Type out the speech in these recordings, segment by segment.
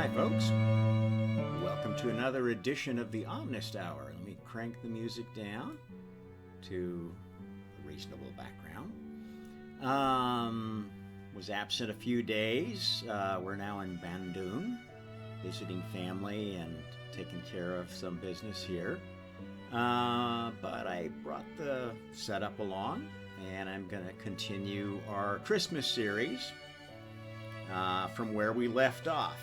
Hi, folks. Welcome to another edition of the Omnist Hour. Let me crank the music down to a reasonable background. Was absent a few days. We're now in Bandung, visiting family and taking care of some business here. But I brought the setup along, and I'm going to continue our Christmas series from where we left off.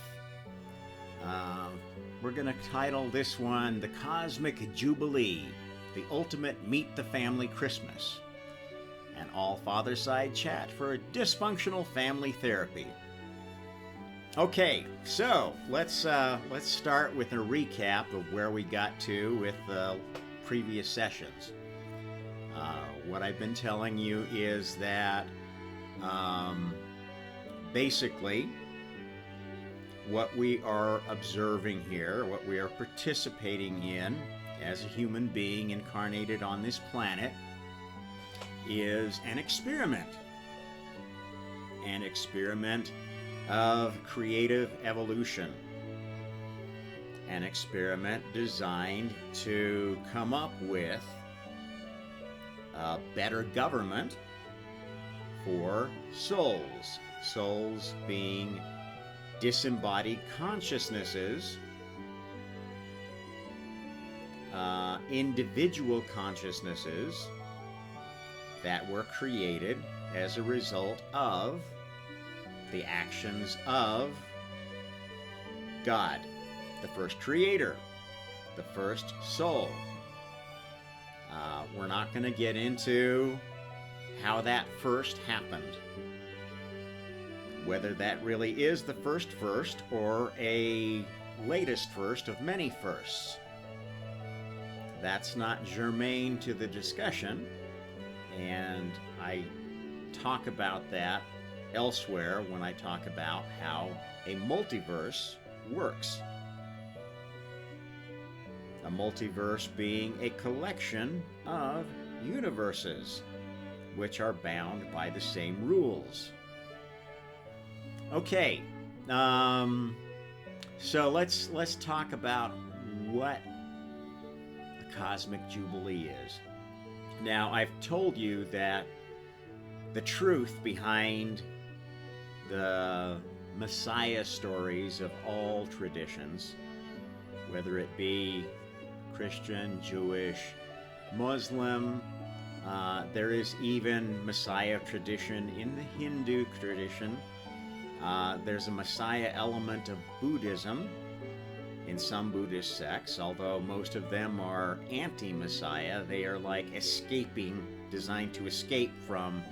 We're going to title this one The Cosmic Jubilee, the ultimate Meet the Family Christmas, an all-father-side chat for dysfunctional family therapy. Okay, so let's start with a recap of where we got to with the previous sessions. What I've been telling you is that basically what we are observing here, what we are participating in as a human being incarnated on this planet, is an experiment of creative evolution, an experiment designed to come up with a better government for souls being disembodied consciousnesses, individual consciousnesses that were created as a result of the actions of God, the first creator, the first soul. We're not going to get into how that first happened, whether that really is the first or a latest first of many firsts. That's not germane to the discussion, and I talk about that elsewhere when I talk about how a multiverse works. A multiverse being a collection of universes which are bound by the same rules. Okay, so let's talk about what the Cosmic Jubilee is. Now, I've told you that the truth behind the Messiah stories of all traditions, whether it be Christian, Jewish, Muslim, there is even Messiah tradition in the Hindu tradition. There's a Messiah element of Buddhism in some Buddhist sects, although most of them are anti-Messiah. They are like designed to escape from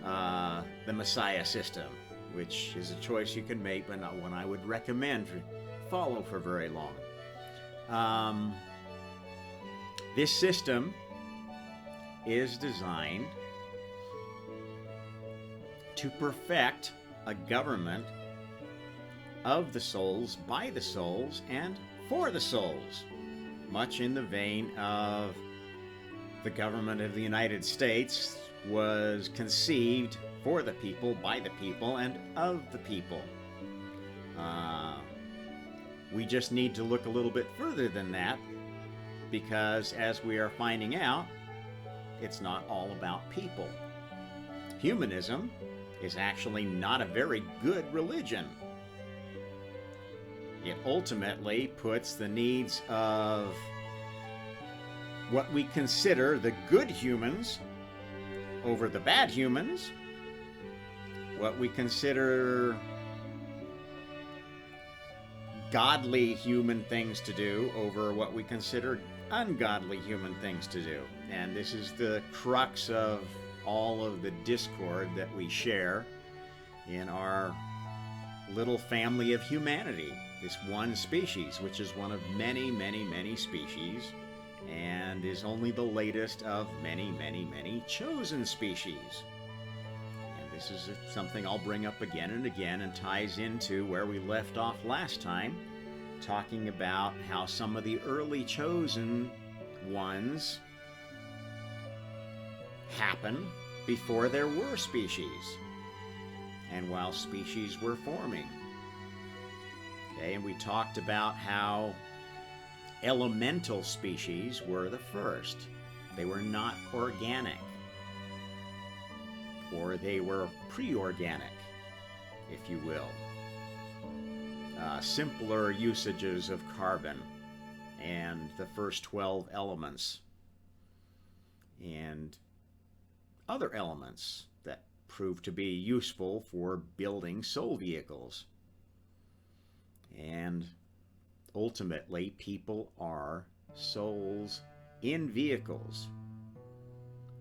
the Messiah system, which is a choice you can make, but not one I would recommend to follow for very long. This system is designed to perfect a government of the souls, by the souls, and for the souls, much in the vein of the government of the United States was conceived for the people, by the people, and of the people. We just need to look a little bit further than that, because as we are finding out, it's not all about people. Humanism is actually not a very good religion. It ultimately puts the needs of what we consider the good humans over the bad humans, what we consider godly human things to do over what we consider ungodly human things to do. And this is the crux of all of the discord that we share in our little family of humanity, this one species, which is one of many, many, many species, and is only the latest of many, many, many chosen species. And this is something I'll bring up again and again, and ties into where we left off last time, talking about how some of the early chosen ones happen before there were species, and while species were forming. Okay, and we talked about how elemental species were the first. They were not organic, or they were pre-organic, if you will. Simpler usages of carbon and the first 12 elements and other elements that proved to be useful for building soul vehicles. And ultimately, people are souls in vehicles.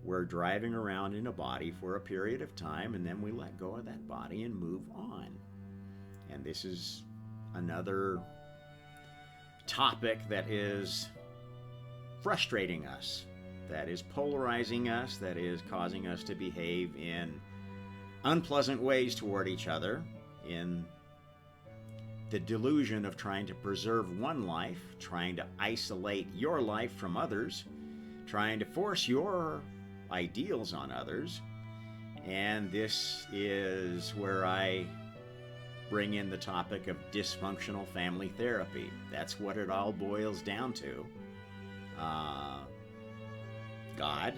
We're driving around in a body for a period of time, and then we let go of that body and move on. And this is another topic that is frustrating us, that is polarizing us, that is causing us to behave in unpleasant ways toward each other, in the delusion of trying to preserve one life, trying to isolate your life from others, trying to force your ideals on others. And this is where I bring in the topic of dysfunctional family therapy. That's what it all boils down to. God,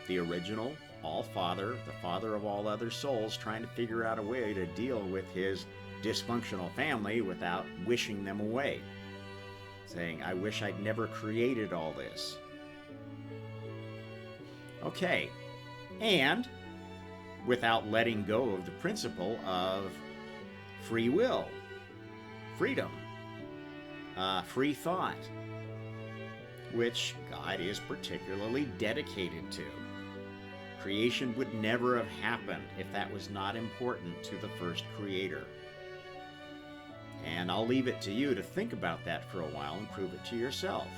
the original All-Father, the Father of all other souls, trying to figure out a way to deal with his dysfunctional family without wishing them away. Saying, I wish I'd never created all this. Okay, and without letting go of the principle of free will, freedom, free thought, which God is particularly dedicated to. Creation would never have happened if that was not important to the first creator. And I'll leave it to you to think about that for a while and prove it to yourself.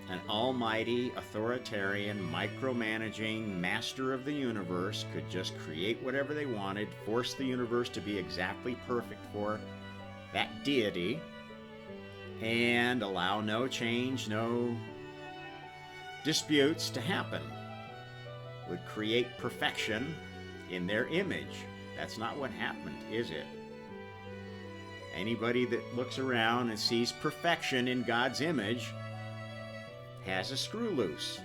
An almighty, authoritarian, micromanaging master of the universe could just create whatever they wanted, force the universe to be exactly perfect for that deity, and allow no change, no disputes to happen. Would create perfection in their image. That's not what happened, is it? Anybody that looks around and sees perfection in God's image has a screw loose.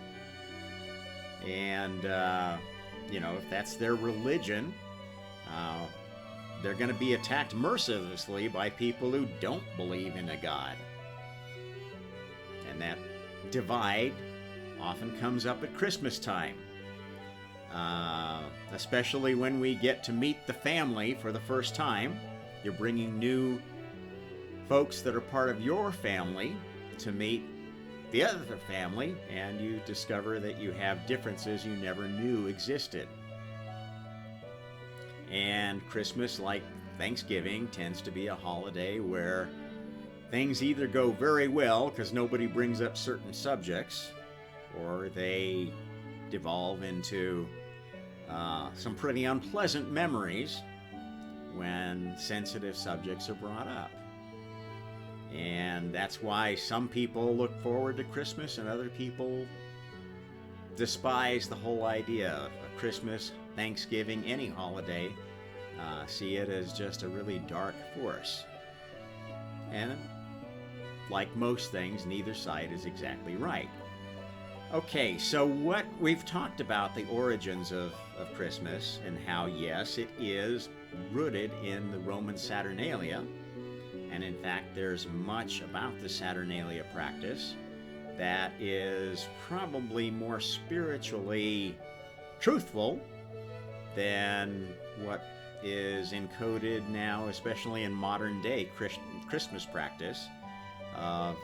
And, if that's their religion, they're going to be attacked mercilessly by people who don't believe in a God. And that divide often comes up at Christmas time. Especially when we get to meet the family for the first time. You're bringing new folks that are part of your family to meet the other family, and you discover that you have differences you never knew existed. And Christmas, like Thanksgiving, tends to be a holiday where things either go very well because nobody brings up certain subjects, or they devolve into some pretty unpleasant memories when sensitive subjects are brought up. And that's why some people look forward to Christmas and other people despise the whole idea of Christmas, Thanksgiving, any holiday. See it as just a really dark force. And like most things, neither side is exactly right. Okay, so what we've talked about the origins of Christmas and how, yes, it is rooted in the Roman Saturnalia. And in fact, there's much about the Saturnalia practice that is probably more spiritually truthful than what is encoded now, especially in modern day Christmas practice of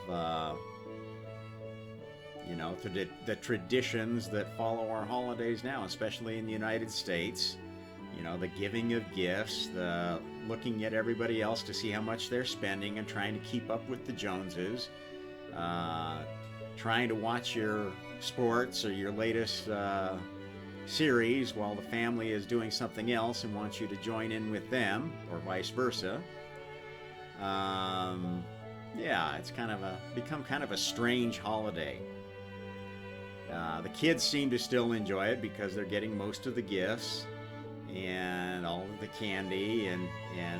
the traditions that follow our holidays now, especially in the United States. The giving of gifts, the looking at everybody else to see how much they're spending and trying to keep up with the Joneses, trying to watch your sports or your latest series while the family is doing something else and wants you to join in with them, or vice versa. It's become kind of a strange holiday. The kids seem to still enjoy it because they're getting most of the gifts, and all of the candy, and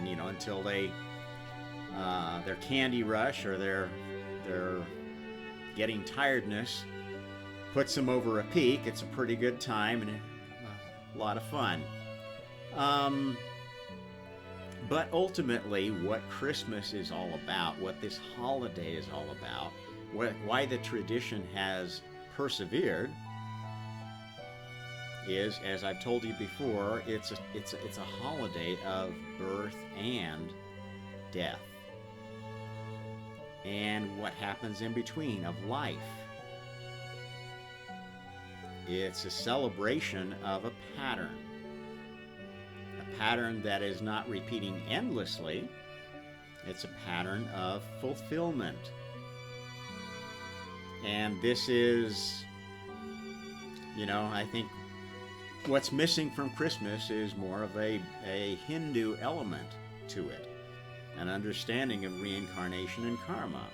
you know, until they their candy rush or their getting tiredness puts them over a peak. It's a pretty good time and a lot of fun. But ultimately, what Christmas is all about, what this holiday is all about, why the tradition has persevered, is, as I've told you before, it's a holiday of birth and death, and what happens in between of life. It's a celebration of a pattern that is not repeating endlessly. It's a pattern of fulfillment. And this is, you know, I think what's missing from Christmas is more of a Hindu element to it, an understanding of reincarnation and karma,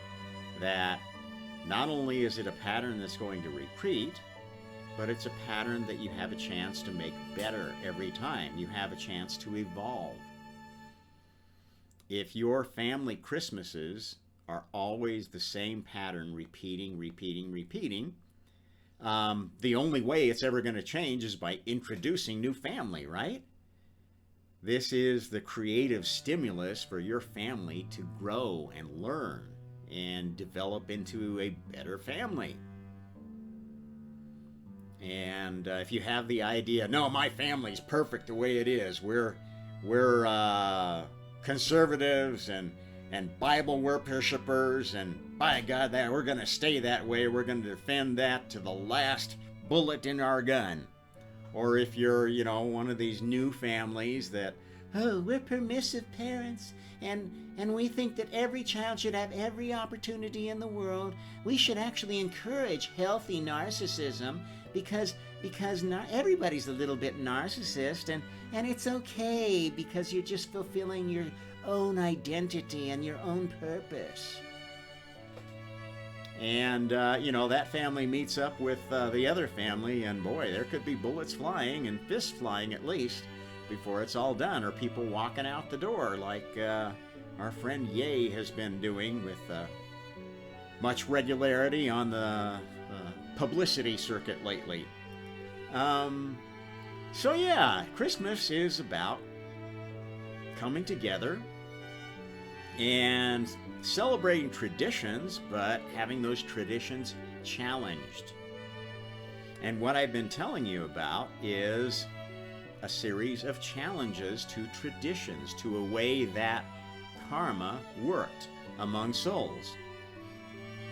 that not only is it a pattern that's going to repeat, but it's a pattern that you have a chance to make better every time. You have a chance to evolve. If your family Christmases are always the same pattern, repeating, the only way it's ever going to change is by introducing new family, right? This is the creative stimulus for your family to grow and learn and develop into a better family. And if you have the idea, no, my family's perfect the way it is, we're conservatives and Bible worshippers, and by God, that we're going to stay that way, we're going to defend that to the last bullet in our gun. Or if you're, you know, one of these new families that, oh, we're permissive parents, and we think that every child should have every opportunity in the world. We should actually encourage healthy narcissism because not everybody's a little bit narcissist, and it's okay because you're just fulfilling your own identity and your own purpose. And, you know, that family meets up with the other family, and boy, there could be bullets flying and fists flying at least before it's all done, or people walking out the door like our friend Ye has been doing with much regularity on the publicity circuit lately. So yeah, Christmas is about coming together and celebrating traditions, but having those traditions challenged. And what I've been telling you about is a series of challenges to traditions, to a way that karma worked among souls,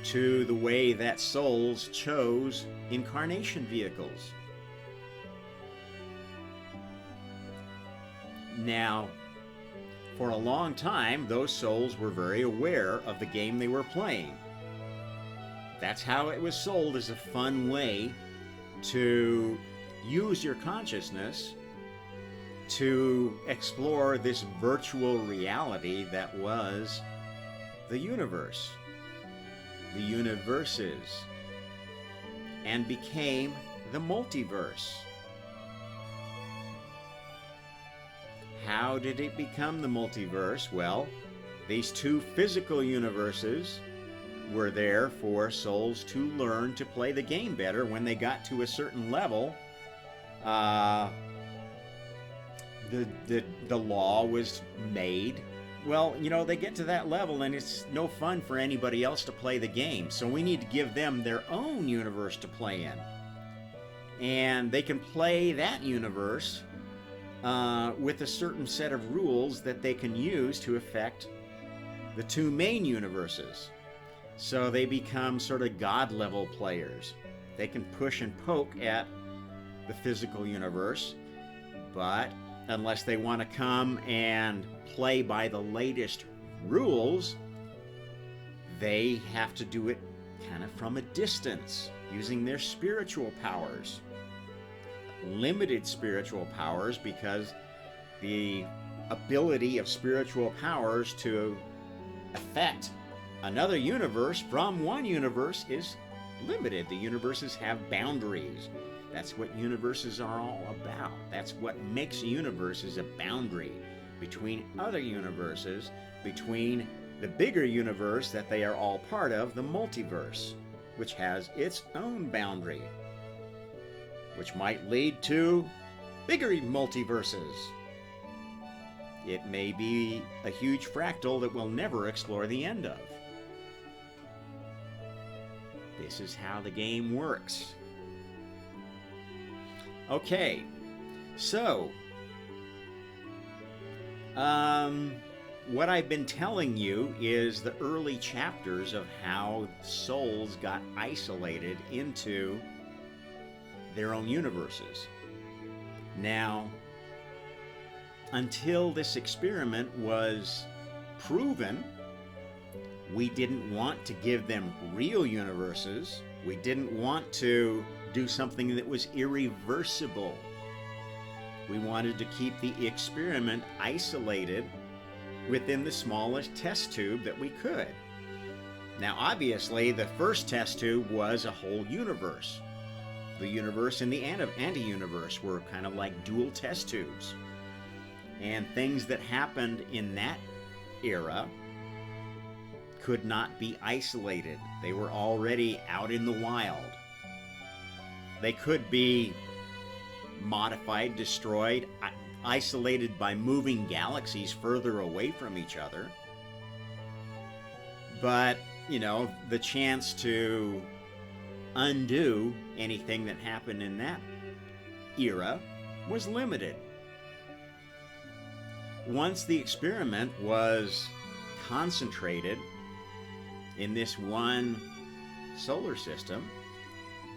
to the way that souls chose incarnation vehicles. Now, for a long time, those souls were very aware of the game they were playing. That's how it was sold, as a fun way to use your consciousness to explore this virtual reality that was the universe, the universes, and became the multiverse. How did it become the multiverse? Well, these two physical universes were there for souls to learn to play the game better. When they got to a certain level, the law was made. Well, you know, they get to that level and it's no fun for anybody else to play the game. So we need to give them their own universe to play in. And they can play that universe with a certain set of rules that they can use to affect the two main universes. So they become sort of God-level players. They can push and poke at the physical universe, but unless they want to come and play by the latest rules, they have to do it kind of from a distance, using their spiritual powers. Limited spiritual powers, because the ability of spiritual powers to affect another universe from one universe is limited. The universes have boundaries. That's what universes are all about. That's what makes a universe, is a boundary between other universes, between the bigger universe that they are all part of, the multiverse, which has its own boundary, which might lead to bigger multiverses. It may be a huge fractal that we'll never explore the end of. This is how the game works. Okay, so what I've been telling you is the early chapters of how souls got isolated into their own universes. Now, until this experiment was proven, we didn't want to give them real universes. We didn't want to do something that was irreversible. We wanted to keep the experiment isolated within the smallest test tube that we could. Now, obviously, the first test tube was a whole universe. The universe and the anti-universe were kind of like dual test tubes. And things that happened in that era could not be isolated. They were already out in the wild. They could be modified, destroyed, isolated by moving galaxies further away from each other. But, you know, the chance to undo anything that happened in that era was limited. Once the experiment was concentrated in this one solar system,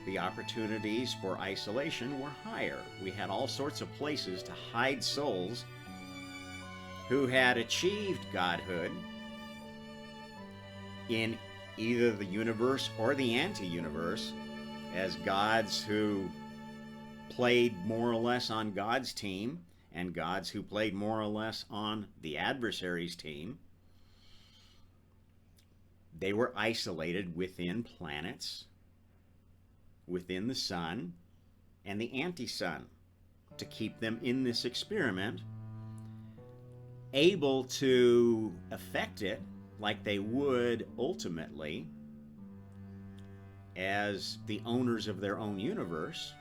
the opportunities for isolation were higher. We had all sorts of places to hide souls who had achieved godhood in either the universe or the anti-universe, as gods who played more or less on God's team and gods who played more or less on the adversary's team. They were isolated within planets, within the sun and the anti-sun, to keep them in this experiment, able to affect it like they would ultimately as the owners of their own universe,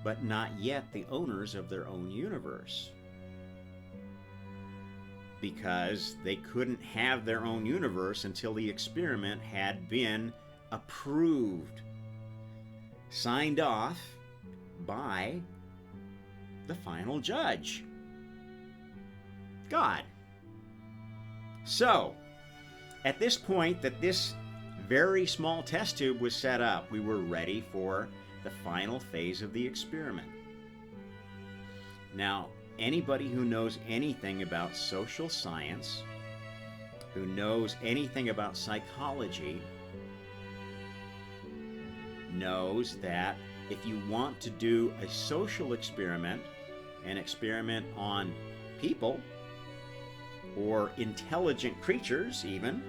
but not yet the owners of their own universe, because they couldn't have their own universe until the experiment had been approved, signed off by the final judge, God. So, at this point that this very small test tube was set up, we were ready for the final phase of the experiment. Now, anybody who knows anything about social science, who knows anything about psychology, knows that if you want to do a social experiment, an experiment on people, or intelligent creatures even,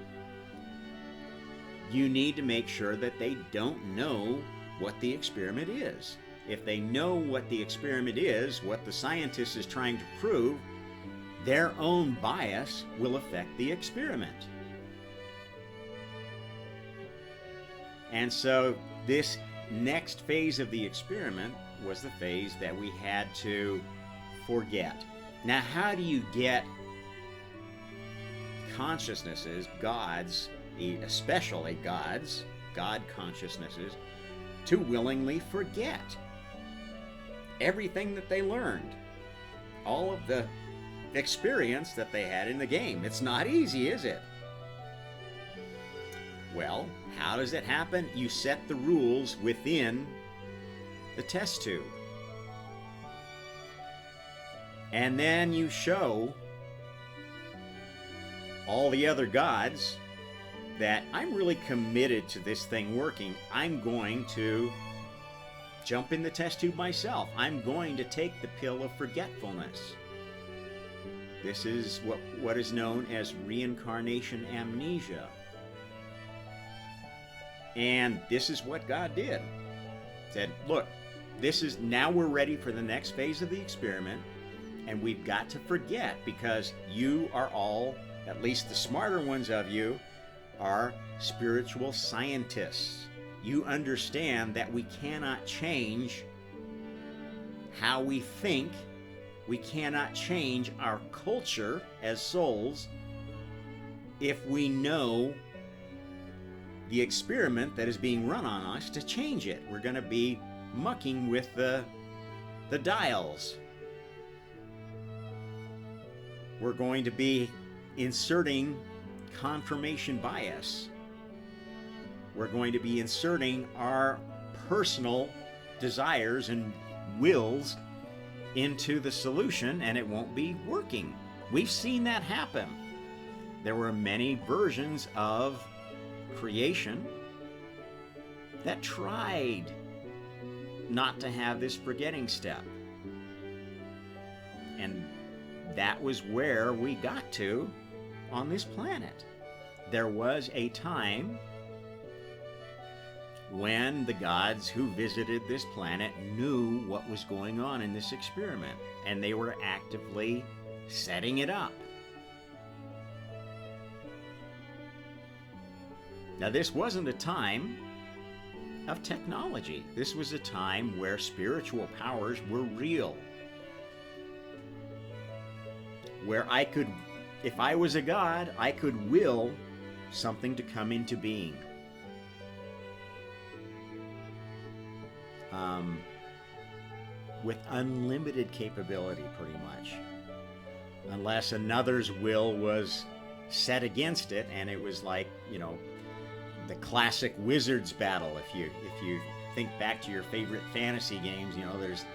you need to make sure that they don't know what the experiment is. If they know what the experiment is, what the scientist is trying to prove, their own bias will affect the experiment. And so this next phase of the experiment was the phase that we had to forget. Now, how do you get consciousnesses, gods, especially gods, God consciousnesses, to willingly forget everything that they learned, all of the experience that they had in the game? It's not easy, is it? Well, how does it happen? You set the rules within the test tube. And then you show all the other gods that I'm really committed to this thing working. I'm going to jump in the test tube myself. I'm going to take the pill of forgetfulness. This is what is known as reincarnation amnesia. And this is what God did. Said, look, now we're ready for the next phase of the experiment, and we've got to forget, because you are all, at least the smarter ones of you, are spiritual scientists. You understand that we cannot change how we think. We cannot change our culture as souls if we know the experiment that is being run on us to change it. We're going to be mucking with the dials. We're going to be inserting confirmation bias. We're going to be inserting our personal desires and wills into the solution, and it won't be working. We've seen that happen. There were many versions of creation that tried not to have this forgetting step. And that was where we got to on this planet. There was a time when the gods who visited this planet knew what was going on in this experiment, and they were actively setting it up. Now, this wasn't a time of technology. This was a time where spiritual powers were real. Where I could, if I was a god, I could will something to come into being. With unlimited capability, pretty much. Unless another's will was set against it, and it was like, the classic wizards battle. If you think back to your favorite fantasy games, there's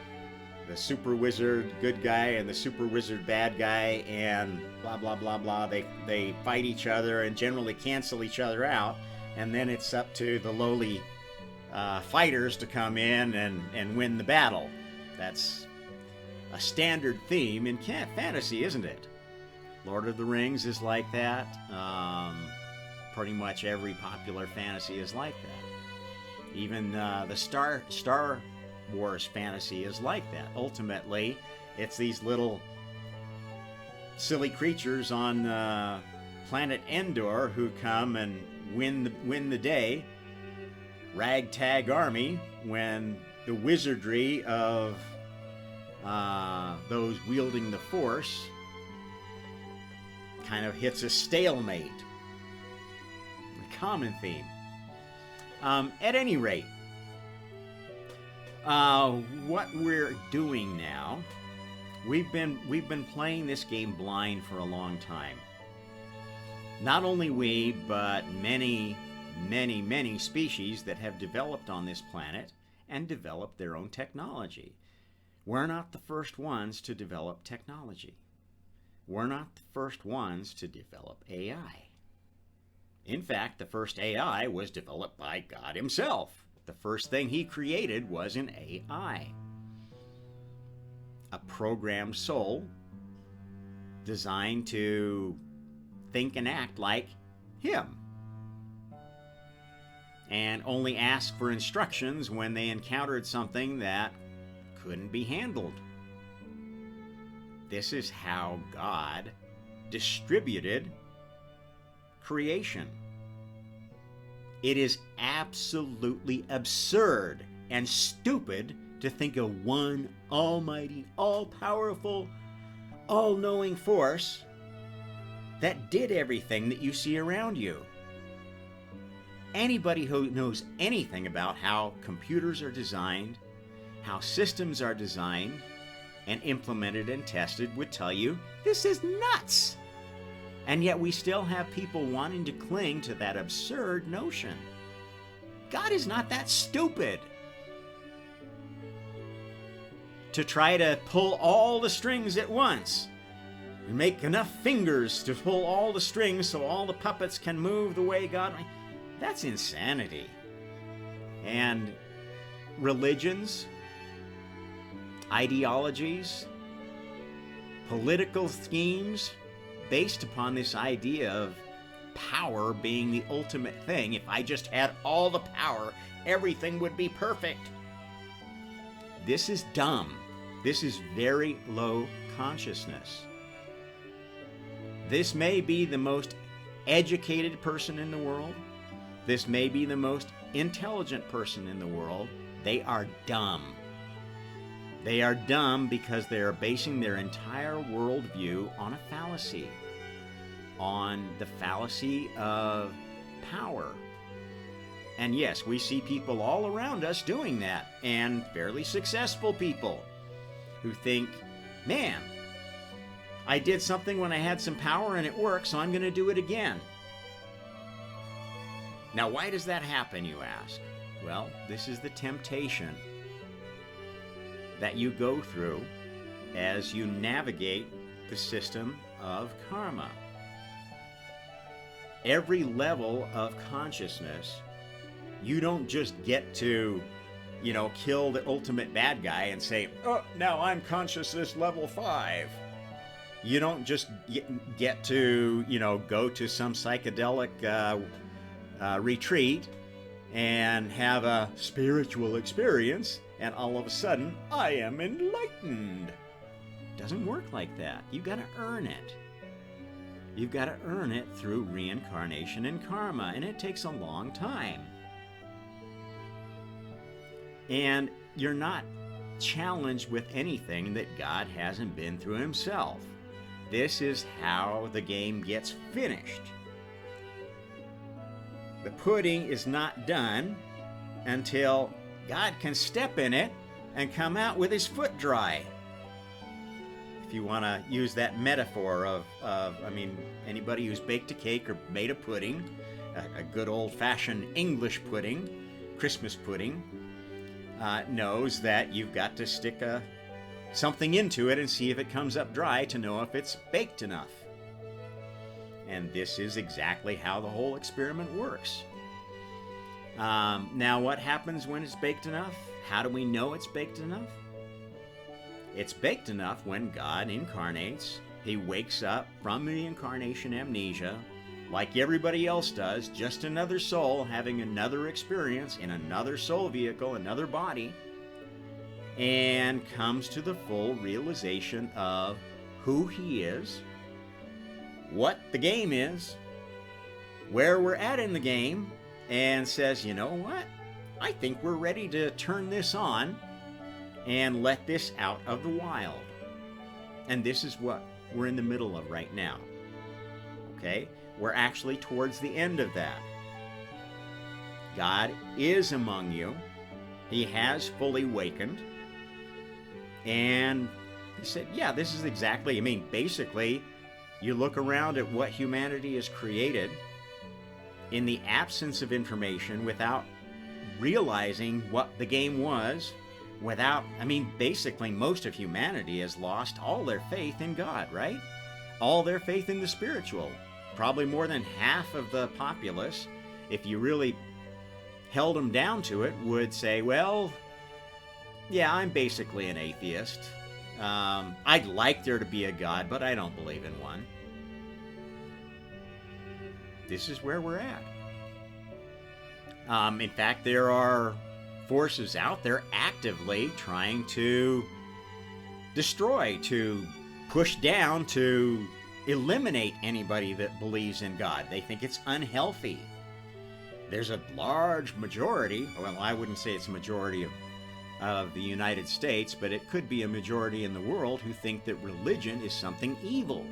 the super wizard good guy and the super wizard bad guy, and blah blah blah blah. They fight each other and generally cancel each other out, and then it's up to the lowly fighters to come in and win the battle. That's a standard theme in fantasy, isn't it? Lord of the Rings is like that. Pretty much every popular fantasy is like that. Even the Star Wars fantasy is like that. Ultimately, it's these little silly creatures on planet Endor who come and win the day. Ragtag army, when the wizardry of those wielding the Force kind of hits a stalemate. A common theme. At any rate, what we're doing now, we've been playing this game blind for a long time. Not only we, but many species that have developed on this planet and developed their own technology. We're not the first ones to develop technology. We're not the first ones to develop AI. In fact, the first AI was developed by God himself. The first thing he created was an AI. A programmed soul designed to think and act like him, and only ask for instructions when they encountered something that couldn't be handled. This is how God distributed creation. It is absolutely absurd and stupid to think of one almighty, all-powerful, all-knowing force that did everything that you see around you. Anybody who knows anything about how computers are designed, how systems are designed and implemented and tested would tell you this is nuts. And yet we still have people wanting to cling to that absurd notion. God is not that stupid to try to pull all the strings at once and make enough fingers to pull all the strings so all the puppets can move the way God... That's insanity. And religions, ideologies, political schemes based upon this idea of power being the ultimate thing. If I just had all the power, everything would be perfect. This is dumb. This is very low consciousness. This may be the most educated person in the world. This may be the most intelligent person in the world. They are dumb. They are dumb because they are basing their entire worldview on a fallacy, on the fallacy of power. And yes, we see people all around us doing that, and fairly successful people who think, man, I did something when I had some power and it worked, so I'm going to do it again. Now, why does that happen, you ask? Well, this is the temptation that you go through as you navigate the system of karma. Every level of consciousness, you don't just get to, kill the ultimate bad guy and say, oh, now I'm consciousness level 5. You don't just get to, go to some psychedelic retreat and have a spiritual experience, and all of a sudden, I am enlightened. It doesn't work like that. You've got to earn it. You've got to earn it through reincarnation and karma, and it takes a long time. And you're not challenged with anything that God hasn't been through himself. This is how the game gets finished. The pudding is not done until God can step in it and come out with his foot dry. If you want to use that metaphor of anybody who's baked a cake or made a pudding, a good old-fashioned English pudding, Christmas pudding, knows that you've got to stick something into it and see if it comes up dry to know if it's baked enough. And this is exactly how the whole experiment works. Now, what happens when it's baked enough? How do we know it's baked enough? It's baked enough when God incarnates. He wakes up from the incarnation amnesia, like everybody else does, just another soul having another experience in another soul vehicle, another body, and comes to the full realization of who he is, what the game is, where we're at in the game, and says, you know what? I think we're ready to turn this on and let this out of the wild. And this is what we're in the middle of right now. Okay? We're actually towards the end of that. God is among you. He has fully wakened. And he said, yeah, this is exactly, basically, you look around at what humanity has created in the absence of information, without realizing what the game was, basically most of humanity has lost all their faith in God, right? All their faith in the spiritual. Probably more than half of the populace, if you really held them down to it, would say, well, yeah, I'm basically an atheist. I'd like there to be a God, but I don't believe in one. This is where we're at. In fact, there are forces out there actively trying to destroy, to push down, to eliminate anybody that believes in God. They think it's unhealthy. There's a large majority, well, I wouldn't say it's a majority of the United States, but it could be a majority in the world who think that religion is something evil,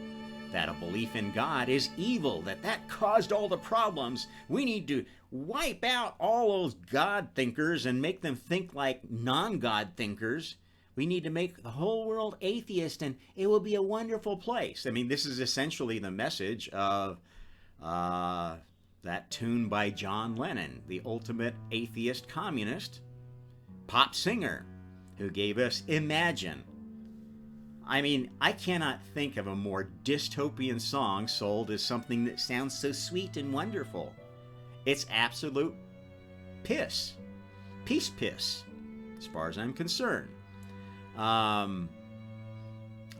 that a belief in God is evil, that caused all the problems. We need to wipe out all those God thinkers and make them think like non-God thinkers. We need to make the whole world atheist, and it will be a wonderful place. This is essentially the message of that tune by John Lennon, the ultimate atheist communist pop singer, who gave us Imagine. I cannot think of a more dystopian song sold as something that sounds so sweet and wonderful. It's absolute piss. Peace piss, as far as I'm concerned.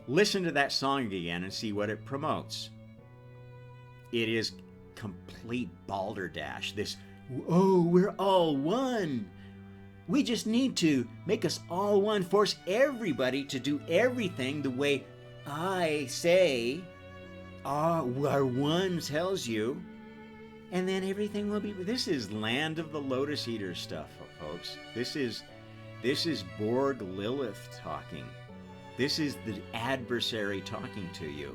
Listen to that song again and see what it promotes. It is complete balderdash. This, oh, we're all one. We just need to make us all one, force everybody to do everything the way I say our one tells you, and then everything will be. This is land of the lotus eater stuff, folks. This is Borg Lilith talking. This is the adversary talking to you.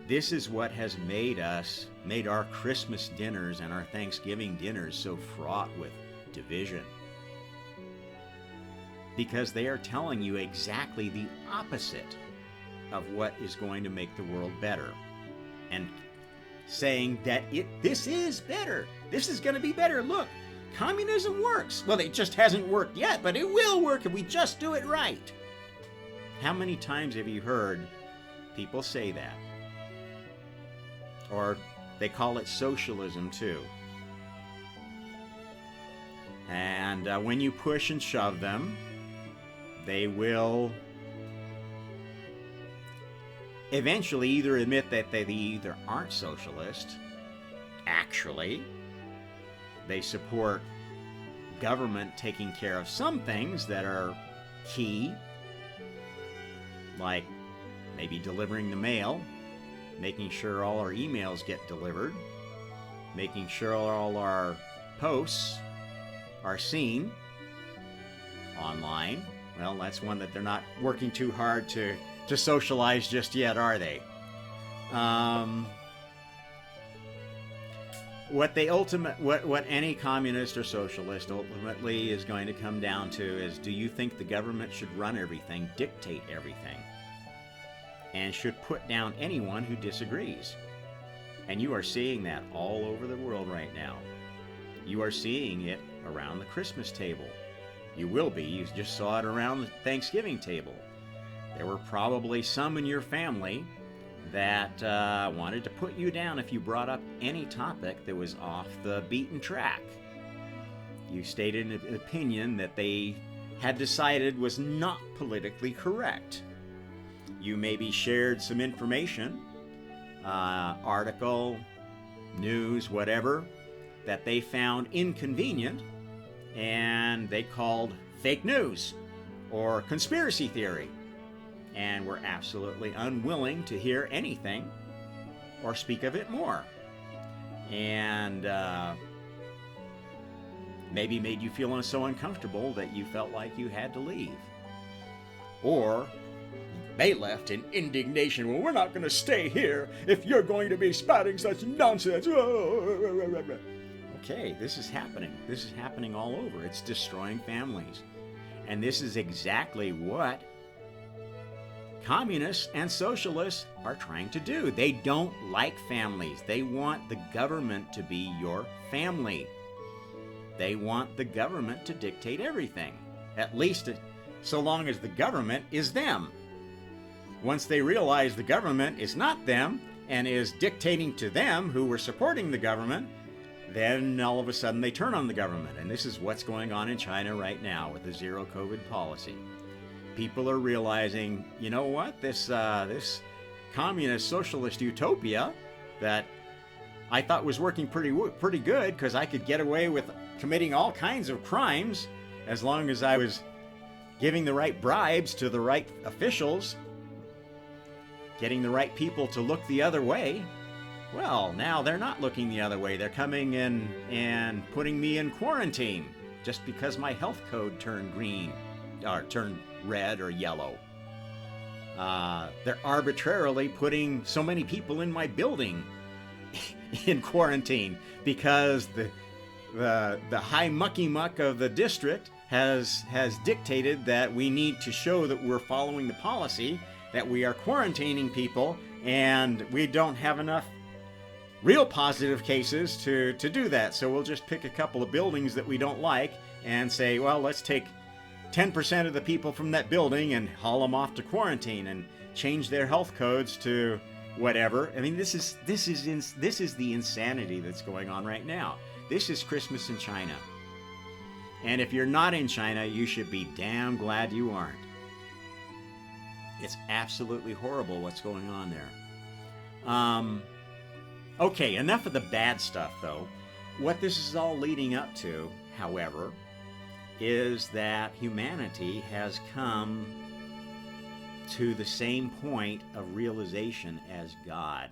This is what has made our Christmas dinners and our Thanksgiving dinners so fraught with division. Because they are telling you exactly the opposite of what is going to make the world better. And saying that this is better. This is going to be better. Look, communism works. Well, it just hasn't worked yet, but it will work if we just do it right. How many times have you heard people say that? Or they call it socialism too. And when you push and shove them, they will eventually either admit that they either aren't socialist, actually, they support government taking care of some things that are key, like maybe delivering the mail, making sure all our emails get delivered, making sure all our posts are seen online. Well, that's one that they're not working too hard to socialize just yet, are they? What any communist or socialist ultimately is going to come down to is, do you think the government should run everything, dictate everything, and should put down anyone who disagrees? And you are seeing that all over the world right now. You are seeing it around the Christmas table. You will be. You just saw it around the Thanksgiving table. There were probably some in your family that wanted to put you down if you brought up any topic that was off the beaten track. You stated an opinion that they had decided was not politically correct. You maybe shared some information, article, news, whatever, that they found inconvenient, and they called fake news or conspiracy theory, and were absolutely unwilling to hear anything or speak of it more. And maybe made you feel so uncomfortable that you felt like you had to leave. Or they left in indignation. Well, we're not going to stay here if you're going to be spouting such nonsense. Okay, this is happening. This is happening all over. It's destroying families. And this is exactly what communists and socialists are trying to do. They don't like families. They want the government to be your family. They want the government to dictate everything, at least so long as the government is them. Once they realize the government is not them and is dictating to them who were supporting the government, then all of a sudden they turn on the government. And this is what's going on in China right now with the zero COVID policy. People are realizing, you know what, this communist socialist utopia that I thought was working pretty good because I could get away with committing all kinds of crimes as long as I was giving the right bribes to the right officials, getting the right people to look the other way. Well, now they're not looking the other way. They're coming in and putting me in quarantine just because my health code turned green or turned red or yellow. They're arbitrarily putting so many people in my building in quarantine because the high mucky muck of the district has dictated that we need to show that we're following the policy, that we are quarantining people, and we don't have enough real positive cases to do that. So we'll just pick a couple of buildings that we don't like and say, well, let's take 10% of the people from that building and haul them off to quarantine and change their health codes to whatever. I mean, this is the insanity that's going on right now. This is Christmas in China. And if you're not in China, you should be damn glad you aren't. It's absolutely horrible what's going on there. Okay, enough of the bad stuff, though. What this is all leading up to, however, is that humanity has come to the same point of realization as God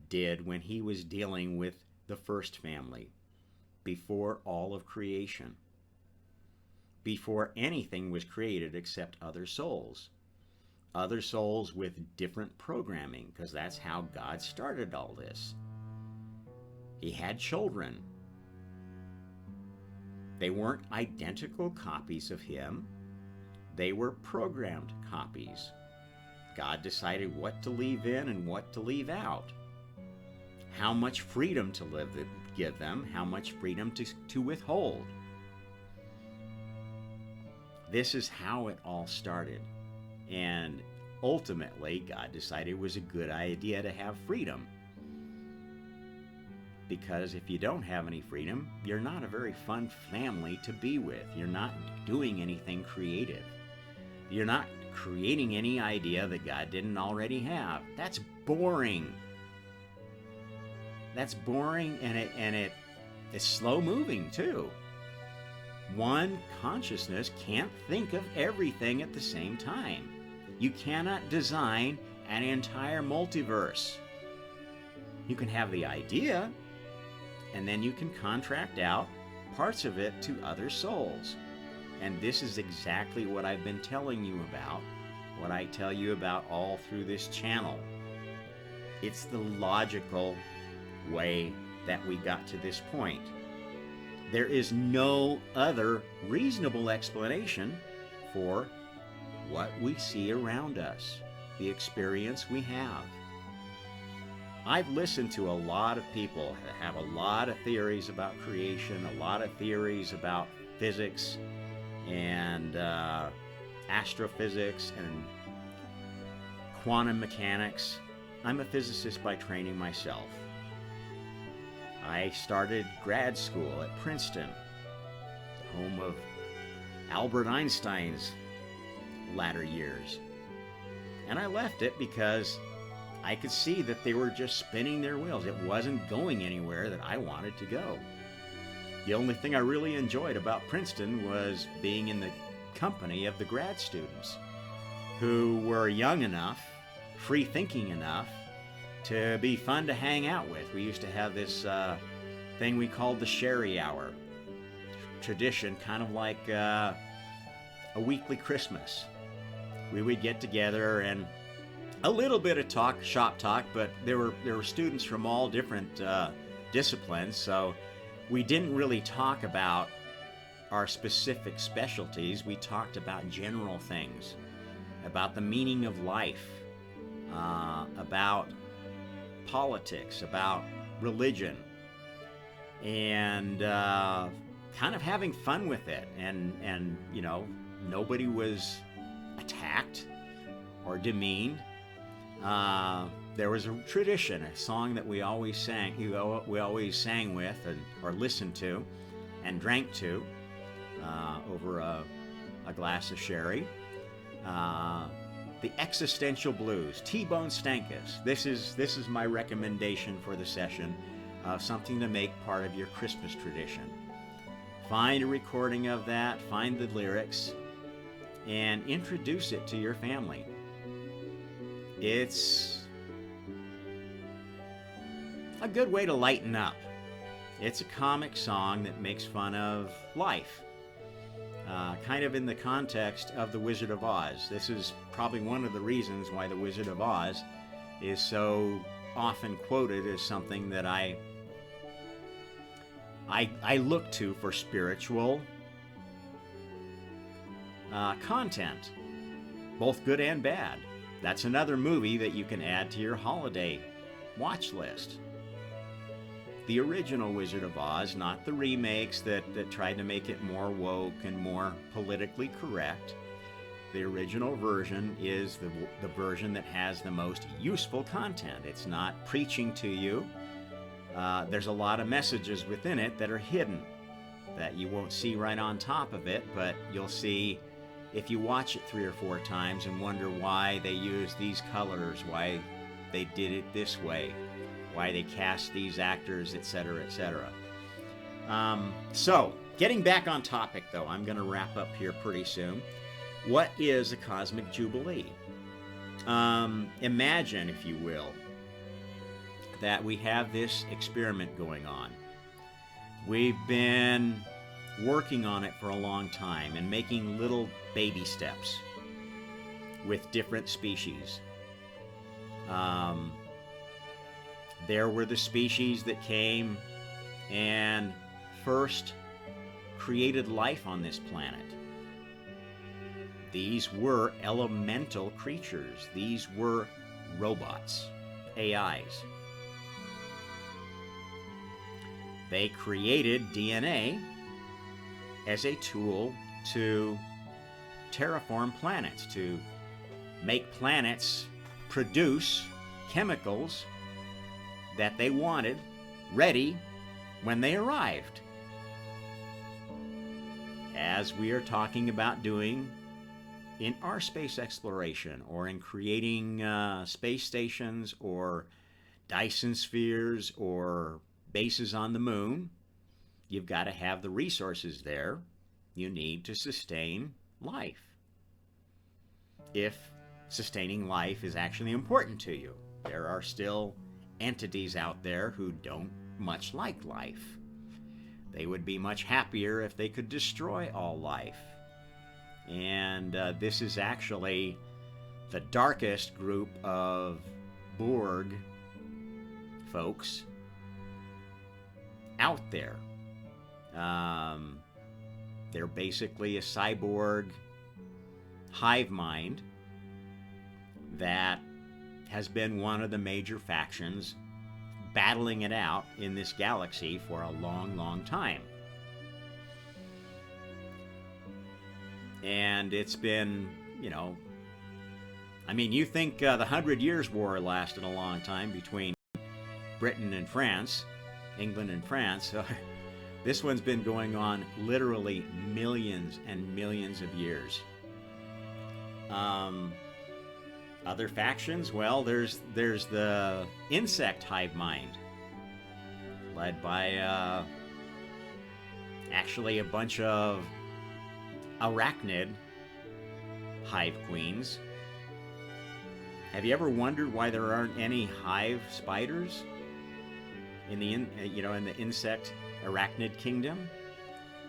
did when he was dealing with the first family, before all of creation, before anything was created except other souls with different programming, because that's how God started all this. He had children. They weren't identical copies of him. They were programmed copies. God decided what to leave in and what to leave out, how much freedom to give them, how much freedom to withhold. This is how it all started. And ultimately, God decided it was a good idea to have freedom. Because if you don't have any freedom, you're not a very fun family to be with. You're not doing anything creative. You're not creating any idea that God didn't already have. That's boring. That's boring, and it's slow moving too. One consciousness can't think of everything at the same time. You cannot design an entire multiverse. You can have the idea, and then you can contract out parts of it to other souls. And this is exactly what I've been telling you about, what I tell you about all through this channel. It's the logical way that we got to this point. There is no other reasonable explanation for what we see around us, the experience we have. I've listened to a lot of people that have a lot of theories about creation, a lot of theories about physics and astrophysics and quantum mechanics. I'm a physicist by training myself. I started grad school at Princeton, the home of Albert Einstein's latter years. And I left it because I could see that they were just spinning their wheels. It wasn't going anywhere that I wanted to go. The only thing I really enjoyed about Princeton was being in the company of the grad students who were young enough, free-thinking enough, to be fun to hang out with. We used to have this thing we called the Sherry Hour. Tradition, kind of like a weekly Christmas. We would get together and a little bit of shop talk, but there were students from all different disciplines, so we didn't really talk about our specific specialties. We talked about general things, about the meaning of life, about politics, about religion, and kind of having fun with it. And you know, nobody was attacked or demeaned. There was a tradition, a song that we always sang with or listened to and drank to over a glass of sherry. The Existential Blues, T-Bone Stankus. This is my recommendation for the session of something to make part of your Christmas tradition. Find a recording of that, find the lyrics, and introduce it to your family. It's a good way to lighten up. It's a comic song that makes fun of life, kind of in the context of The Wizard of Oz. This is probably one of the reasons why The Wizard of Oz is so often quoted as something that I look to for spiritual content, both good and bad. That's another movie that you can add to your holiday watch list. The original Wizard of Oz, not the remakes that tried to make it more woke and more politically correct. The original version is the version that has the most useful content. It's not preaching to you. There's a lot of messages within it that are hidden, that you won't see right on top of it, but you'll see if you watch it 3 or 4 times and wonder why they used these colors, why they did it this way, why they cast these actors, etc., etc. So, getting back on topic, though, I'm going to wrap up here pretty soon. What is a cosmic jubilee? Imagine, if you will, that we have this experiment going on. We've been working on it for a long time and making little baby steps with different species. There were the species that came and first created life on this planet. These were elemental creatures. These were robots, AIs. They created DNA as a tool to terraform planets, to make planets produce chemicals that they wanted ready when they arrived. As we are talking about doing in our space exploration, or in creating space stations or Dyson spheres or bases on the moon, you've got to have the resources there you need to sustain life. If sustaining life is actually important to you, there are still entities out there who don't much like life. They would be much happier if they could destroy all life. And this is actually the darkest group of Borg folks out there. They're basically a cyborg hive mind that has been one of the major factions battling it out in this galaxy for a long, long time. And it's been, you think the 100 Years' War lasted a long time between Britain and France, England and France. This one's been going on literally millions and millions of years. Other factions, well, there's the insect hive mind, led by actually a bunch of arachnid hive queens. Have you ever wondered why there aren't any hive spiders in the insect arachnid kingdom?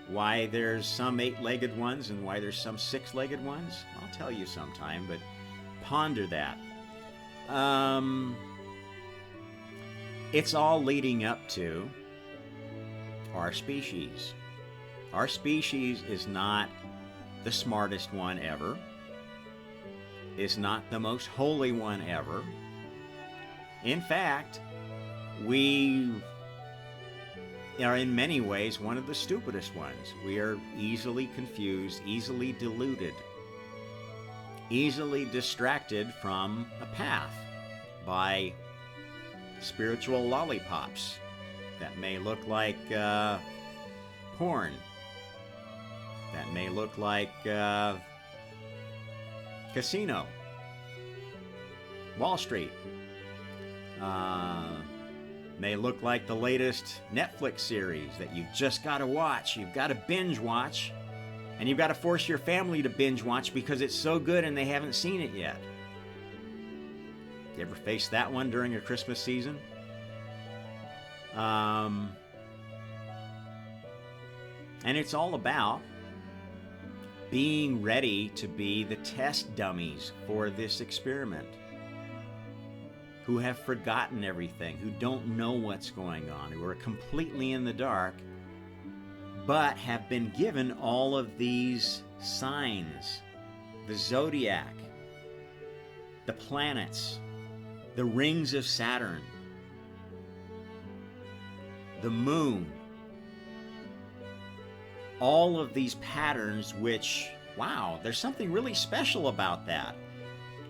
Why there's some 8-legged ones and why there's some 6-legged ones? I'll tell you sometime, but ponder that. It's all leading up to our species. Our species is not the smartest one ever, is not the most holy one ever. In fact, we are in many ways one of the stupidest ones. We are easily confused, easily deluded, easily distracted from a path by spiritual lollipops that may look like porn, that may look like casino, Wall Street, may look like the latest Netflix series that you've just got to watch. You've got to binge watch, and you've got to force your family to binge watch because it's so good and they haven't seen it yet. You ever face that one during a Christmas season? And it's all about being ready to be the test dummies for this experiment, who have forgotten everything, who don't know what's going on, who are completely in the dark, but have been given all of these signs, the zodiac, the planets, the rings of Saturn, the moon, all of these patterns which, wow, there's something really special about that.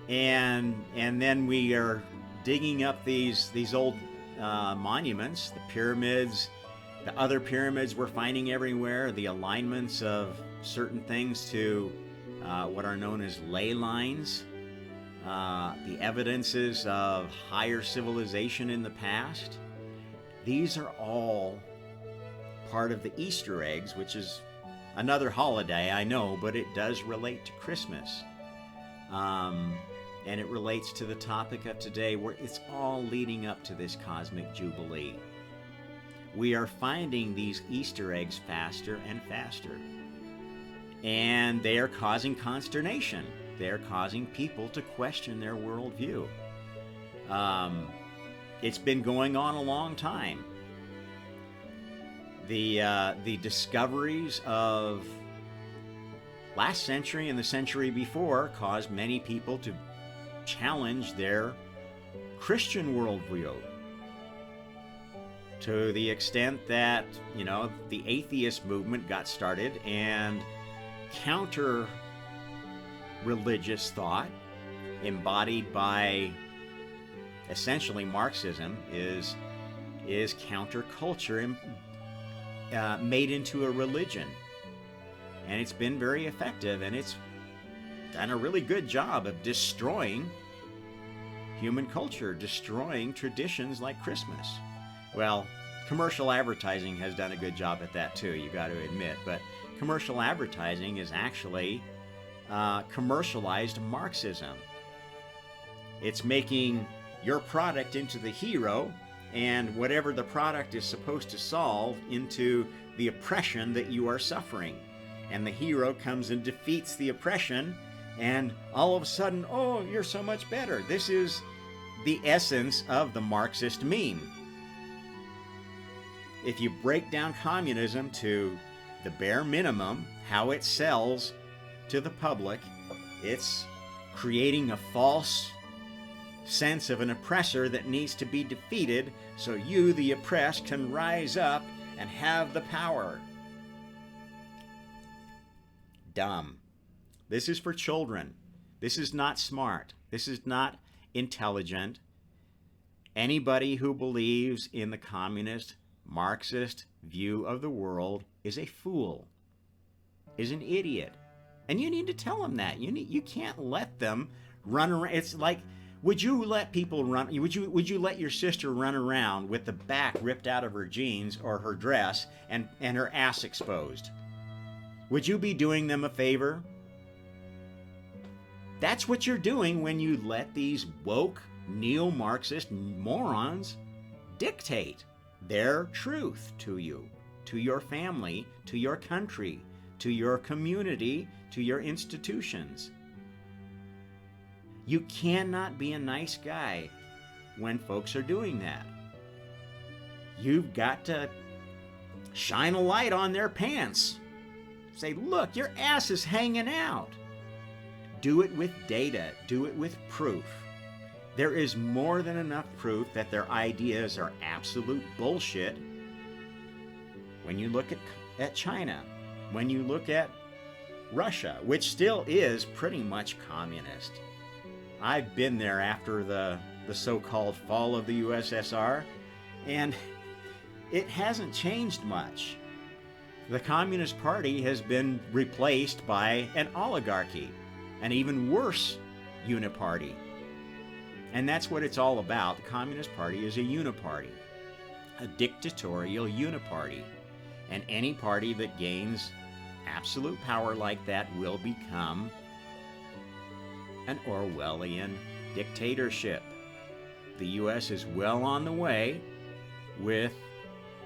And then we are digging up these old monuments, the pyramids, the other pyramids we're finding everywhere, the alignments of certain things to what are known as ley lines. the evidences of higher civilization in the past. These are all part of the Easter eggs, which is another holiday, I know, but it does relate to Christmas. And it relates to the topic of today, where it's all leading up to this cosmic jubilee. We are finding these Easter eggs faster and faster. And they are causing consternation. They are causing people to question their worldview. It's been going on a long time. The discoveries of last century and the century before caused many people to challenge their Christian worldview, to the extent that, the atheist movement got started, and counter religious thought embodied by essentially Marxism is counterculture made into a religion. And it's been very effective, and it's done a really good job of destroying human culture, destroying traditions like Christmas. Well, commercial advertising has done a good job at that too, you got to admit, but commercial advertising is actually commercialized Marxism. It's making your product into the hero, and whatever the product is supposed to solve into the oppression that you are suffering. And the hero comes and defeats the oppression, and all of a sudden, oh, you're so much better. This is the essence of the Marxist meme. If you break down communism to the bare minimum, how it sells to the public, it's creating a false sense of an oppressor that needs to be defeated so you, the oppressed, can rise up and have the power. Dumb. This is for children. This is not smart. This is not intelligent. Anybody who believes in the communist, Marxist view of the world is a fool, is an idiot. And you need to tell them that. You can't let them run around. It's like, would you let people run? Would you let your sister run around with the back ripped out of her jeans or her dress and her ass exposed? Would you be doing them a favor? That's what you're doing when you let these woke neo-Marxist morons dictate their truth to you, to your family, to your country, to your community, to your institutions. You cannot be a nice guy when folks are doing that. You've got to shine a light on their pants. Say, look, your ass is hanging out. Do it with data. Do it with proof. There is more than enough proof that their ideas are absolute bullshit. When you look at China, when you look at Russia, which still is pretty much communist. I've been there after the so-called fall of the USSR, and it hasn't changed much. The Communist Party has been replaced by an oligarchy, an even worse uniparty. And that's what it's all about. The Communist Party is a uniparty, a dictatorial uniparty. And any party that gains absolute power like that will become an Orwellian dictatorship. The U.S. is well on the way with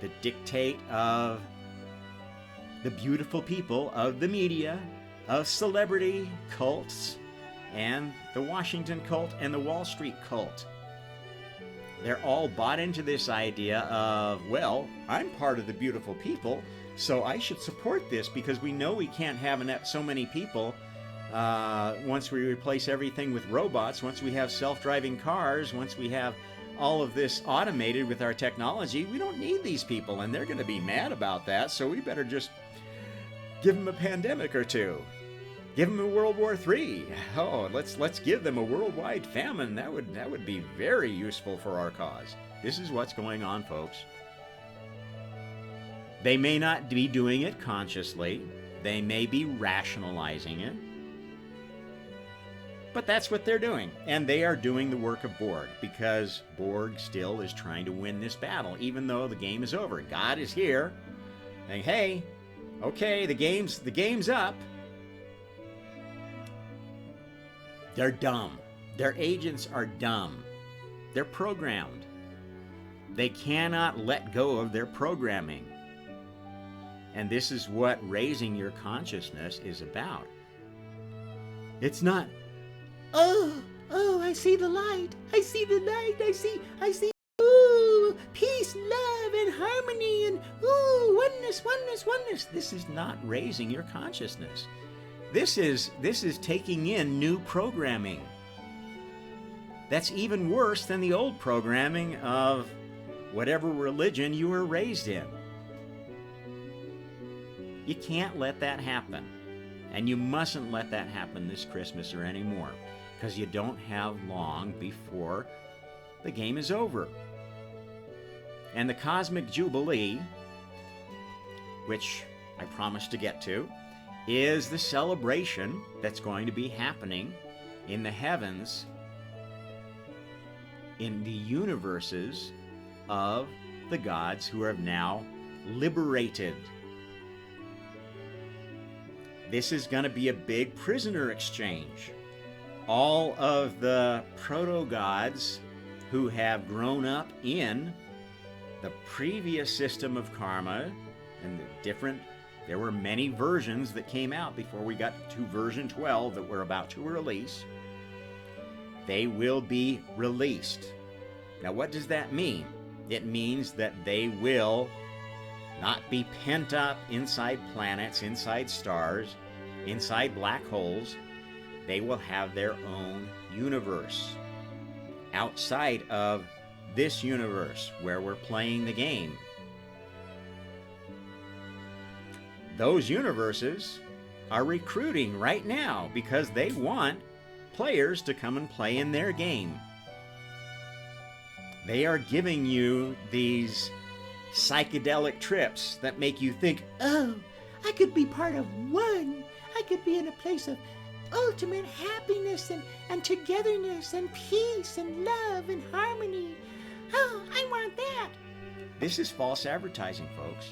the dictate of the beautiful people, of the media, of celebrity cults, and the Washington cult and the Wall Street cult. They're all bought into this idea of, well, I'm part of the beautiful people, so I should support this because we know we can't have so many people once we replace everything with robots, once we have self-driving cars, once we have all of this automated with our technology. We don't need these people, and they're going to be mad about that, so we better just give them a pandemic or two. Give them a World War III. Oh, let's give them a worldwide famine. That would be very useful for our cause. This is what's going on, folks. They may not be doing it consciously. They may be rationalizing it. But that's what they're doing. And they are doing the work of Borg, because Borg still is trying to win this battle, even though the game is over. God is here saying, hey, okay, the game's up. They're dumb. Their agents are dumb. They're programmed. They cannot let go of their programming. And this is what raising your consciousness is about. It's not, oh, I see the light. I see the light. I see, ooh, peace, love, and harmony, and ooh, oneness. This is not raising your consciousness. This is taking in new programming. That's even worse than the old programming of whatever religion you were raised in. You can't let that happen. And you mustn't let that happen this Christmas or anymore, because you don't have long before the game is over. And the Cosmic Jubilee, which I promised to get to, is the celebration that's going to be happening in the heavens, in the universes of the gods who are now liberated. This is going to be a big prisoner exchange. All of the proto-gods who have grown up in the previous system of karma, and there were many versions that came out before we got to version 12 that we're about to release. They will be released. Now, what does that mean? It means that they will not be pent up inside planets, inside stars, inside black holes. They will have their own universe outside of this universe where we're playing the game. Those universes are recruiting right now because they want players to come and play in their game. They are giving you these psychedelic trips that make you think, oh, I could be part of one. I could be in a place of ultimate happiness and togetherness and peace and love and harmony. Oh, I want that. This is false advertising, folks.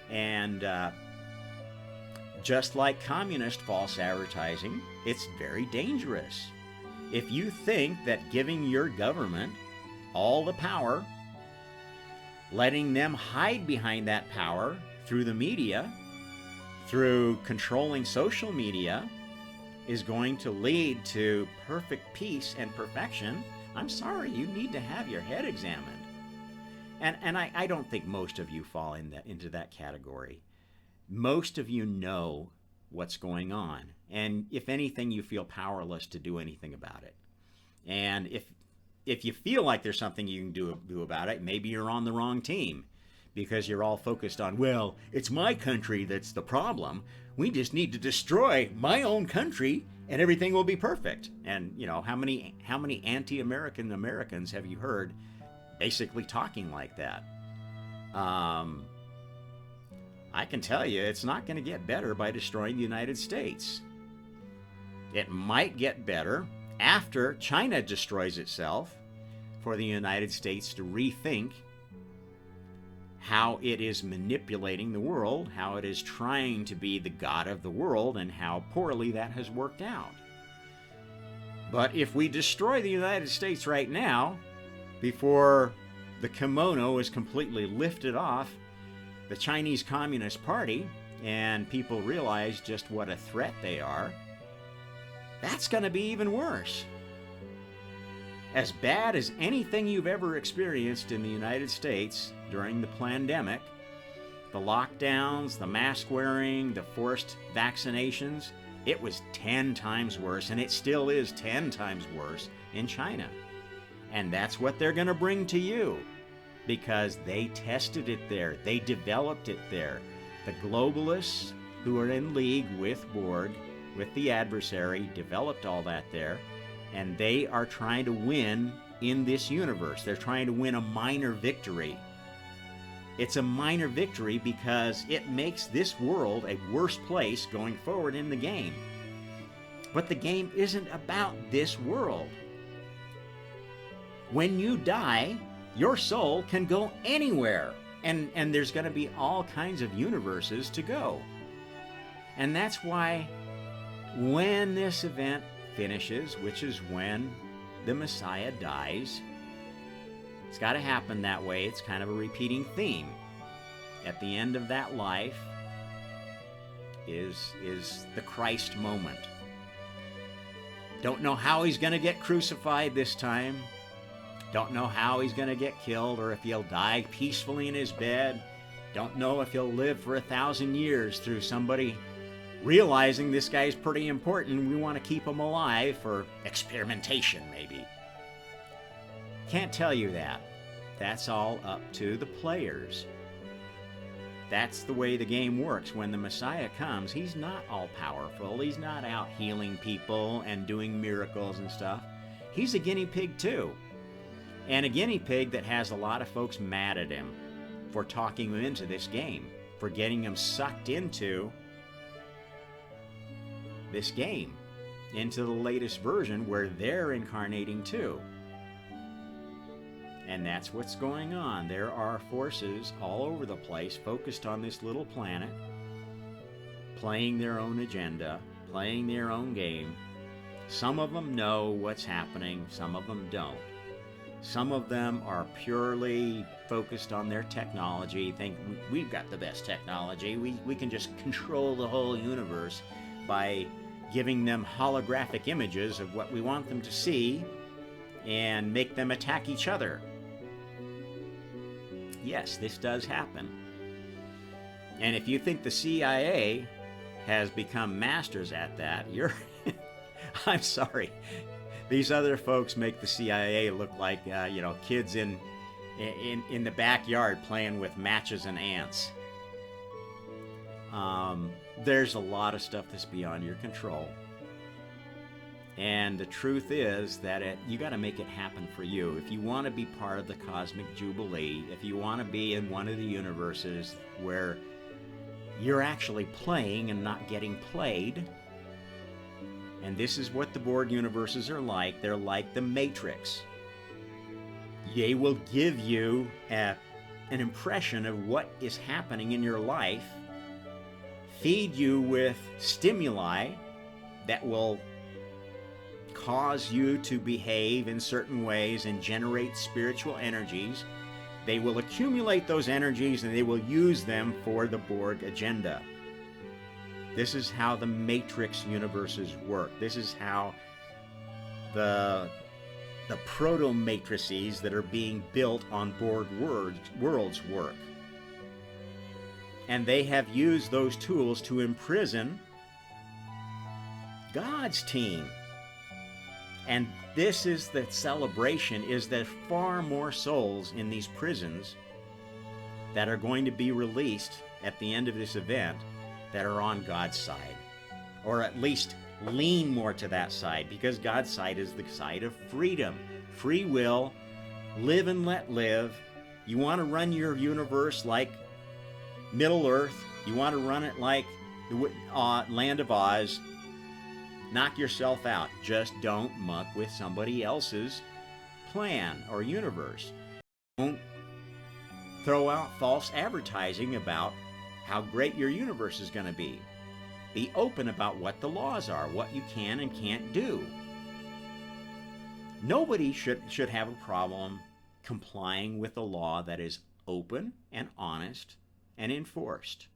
And just like communist false advertising, it's very dangerous. If you think that giving your government all the power, letting them hide behind that power through the media, through controlling social media, is going to lead to perfect peace and perfection, I'm sorry, you need to have your head examined. And I don't think most of you fall into that category. Most of you know what's going on. And if anything, you feel powerless to do anything about it. And if you feel like there's something you can do about it, maybe you're on the wrong team, because you're all focused on, well, it's my country that's the problem. We just need to destroy my own country and everything will be perfect. And you know, how many anti-American Americans have you heard basically talking like that? I can tell you it's not going to get better by destroying the United States. It might get better after China destroys itself, for the United States to rethink how it is manipulating the world, how it is trying to be the god of the world, and how poorly that has worked out. But if we destroy the United States right now, before the kimono is completely lifted off the Chinese Communist Party and people realize just what a threat they are, that's going to be even worse. As bad as anything you've ever experienced in the United States during the pandemic, the lockdowns, the mask wearing, the forced vaccinations, it was 10 times worse, and it still is 10 times worse in China. And that's what they're going to bring to you, because they tested it there. They developed it there. The globalists who are in league with Borg, with the adversary, developed all that there. And they are trying to win in this universe. They're trying to win a minor victory. It's a minor victory because it makes this world a worse place going forward in the game. But the game isn't about this world. When you die, your soul can go anywhere. And there's going to be all kinds of universes to go. And that's why when this event finishes, which is when the Messiah dies, it's got to happen that way. It's kind of a repeating theme. At the end of that life is the Christ moment. Don't know how he's going to get crucified this time. Don't know how he's going to get killed or if he'll die peacefully in his bed. Don't know if he'll live for 1,000 years through somebody realizing this guy's pretty important. We want to keep him alive for experimentation, maybe. Can't tell you that. That's all up to the players. That's the way the game works. When the Messiah comes, he's not all powerful. He's not out healing people and doing miracles and stuff. He's a guinea pig too. And a guinea pig that has a lot of folks mad at him for talking him into this game, for getting him sucked into this game, into the latest version where they're incarnating too. And that's what's going on. There are forces all over the place focused on this little planet, playing their own agenda, playing their own game. Some of them know what's happening, some of them don't. Some of them are purely focused on their technology, think we've got the best technology, we can just control the whole universe by giving them holographic images of what we want them to see and make them attack each other. Yes, this does happen. And if you think the CIA has become masters at that, you're I'm sorry. These other folks make the CIA look like kids in the backyard playing with matches and ants. There's a lot of stuff that's beyond your control. And the truth is that you got to make it happen for you. If you want to be part of the Cosmic Jubilee, if you want to be in one of the universes where you're actually playing and not getting played, and this is what the board universes are like. They're like the Matrix. They will give you an impression of what is happening in your life, feed you with stimuli that will cause you to behave in certain ways and generate spiritual energies. They will accumulate those energies and they will use them for the Borg agenda. This is how the Matrix universes work. This is how the proto-matrices that are being built on Borg worlds work. And they have used those tools to imprison God's team. And this is the celebration, is that far more souls in these prisons that are going to be released at the end of this event that are on God's side, or at least lean more to that side, because God's side is the side of freedom, free will, live and let live. You want to run your universe like Middle Earth, you want to run it like the Land of Oz, knock yourself out. Just don't muck with somebody else's plan or universe. Don't throw out false advertising about how great your universe is going to be. Be open about what the laws are, what you can and can't do. Nobody should have a problem complying with a law that is open and honest and enforced.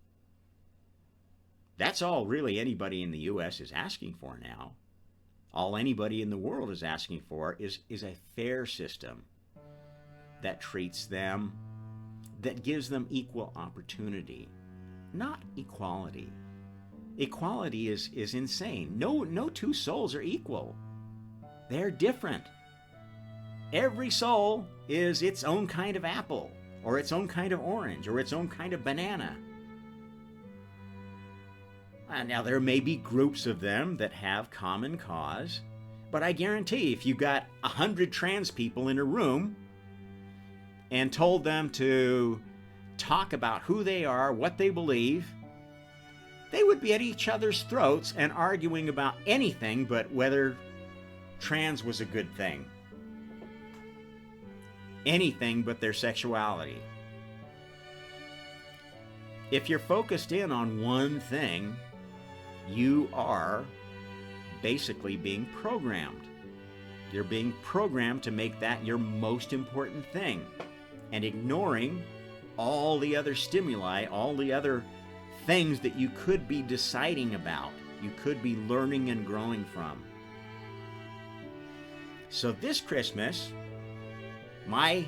That's all really anybody in the U.S. is asking for now. All anybody in the world is asking for is a fair system that treats them, that gives them equal opportunity, not equality. Equality is insane. No two souls are equal. They're different. Every soul is its own kind of apple, or its own kind of orange, or its own kind of banana. Now, there may be groups of them that have common cause, but I guarantee if you got 100 trans people in a room and told them to talk about who they are, what they believe, they would be at each other's throats and arguing about anything but whether trans was a good thing. Anything but their sexuality. If you're focused in on one thing, you are basically being programmed. You're being programmed to make that your most important thing, and ignoring all the other stimuli, all the other things that you could be deciding about, you could be learning and growing from. So this Christmas, my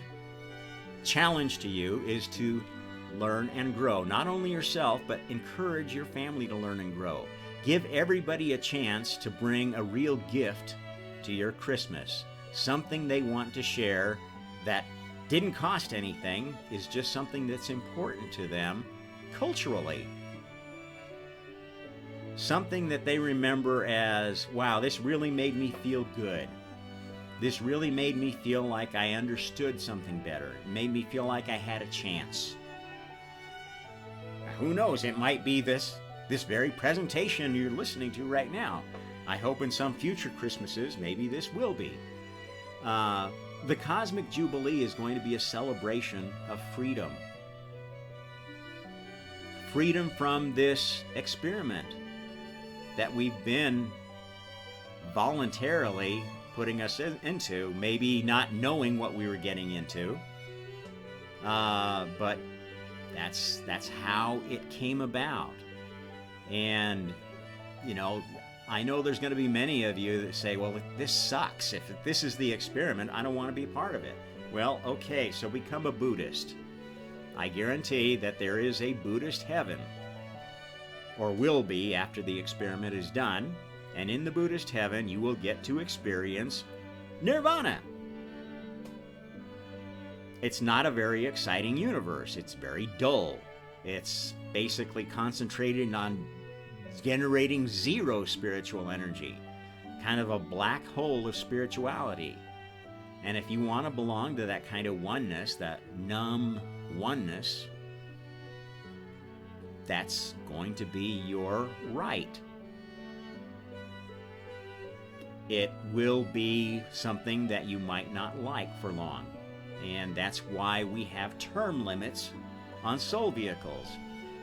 challenge to you is to learn and grow. Not only yourself, but encourage your family to learn and grow. Give everybody a chance to bring a real gift to your Christmas. Something they want to share that didn't cost anything, is just something that's important to them culturally. Something that they remember as, wow, this really made me feel good. This really made me feel like I understood something better. It made me feel like I had a chance. Who knows, it might be this very presentation you're listening to right now. I hope in some future Christmases, maybe this will be. The Cosmic Jubilee is going to be a celebration of freedom. Freedom from this experiment that we've been voluntarily putting us into, maybe not knowing what we were getting into. But that's how it came about. And, you know, I know there's going to be many of you that say, well, this sucks. If this is the experiment, I don't want to be a part of it. Well, okay, so become a Buddhist. I guarantee that there is a Buddhist heaven, or will be after the experiment is done. And in the Buddhist heaven, you will get to experience nirvana. It's not a very exciting universe. It's very dull. It's basically concentrated on generating zero spiritual energy, kind of a black hole of spirituality. And if you want to belong to that kind of oneness, that numb oneness, that's going to be your right. It will be something that you might not like for long. And that's why we have term limits on soul vehicles.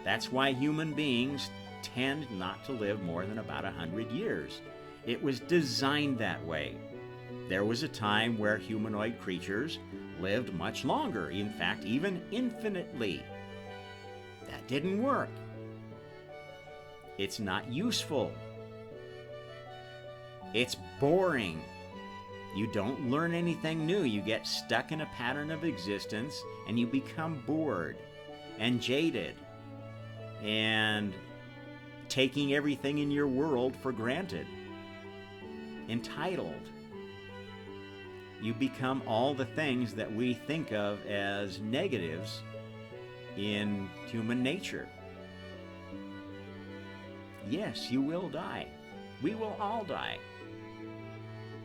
That's why human beings tend not to live more than about 100 years. It was designed that way. There was a time where humanoid creatures lived much longer, in fact, even infinitely. That didn't work. It's not useful. It's boring. You don't learn anything new. You get stuck in a pattern of existence and you become bored and jaded and taking everything in your world for granted. Entitled. You become all the things that we think of as negatives in human nature. Yes, you will die. We will all die.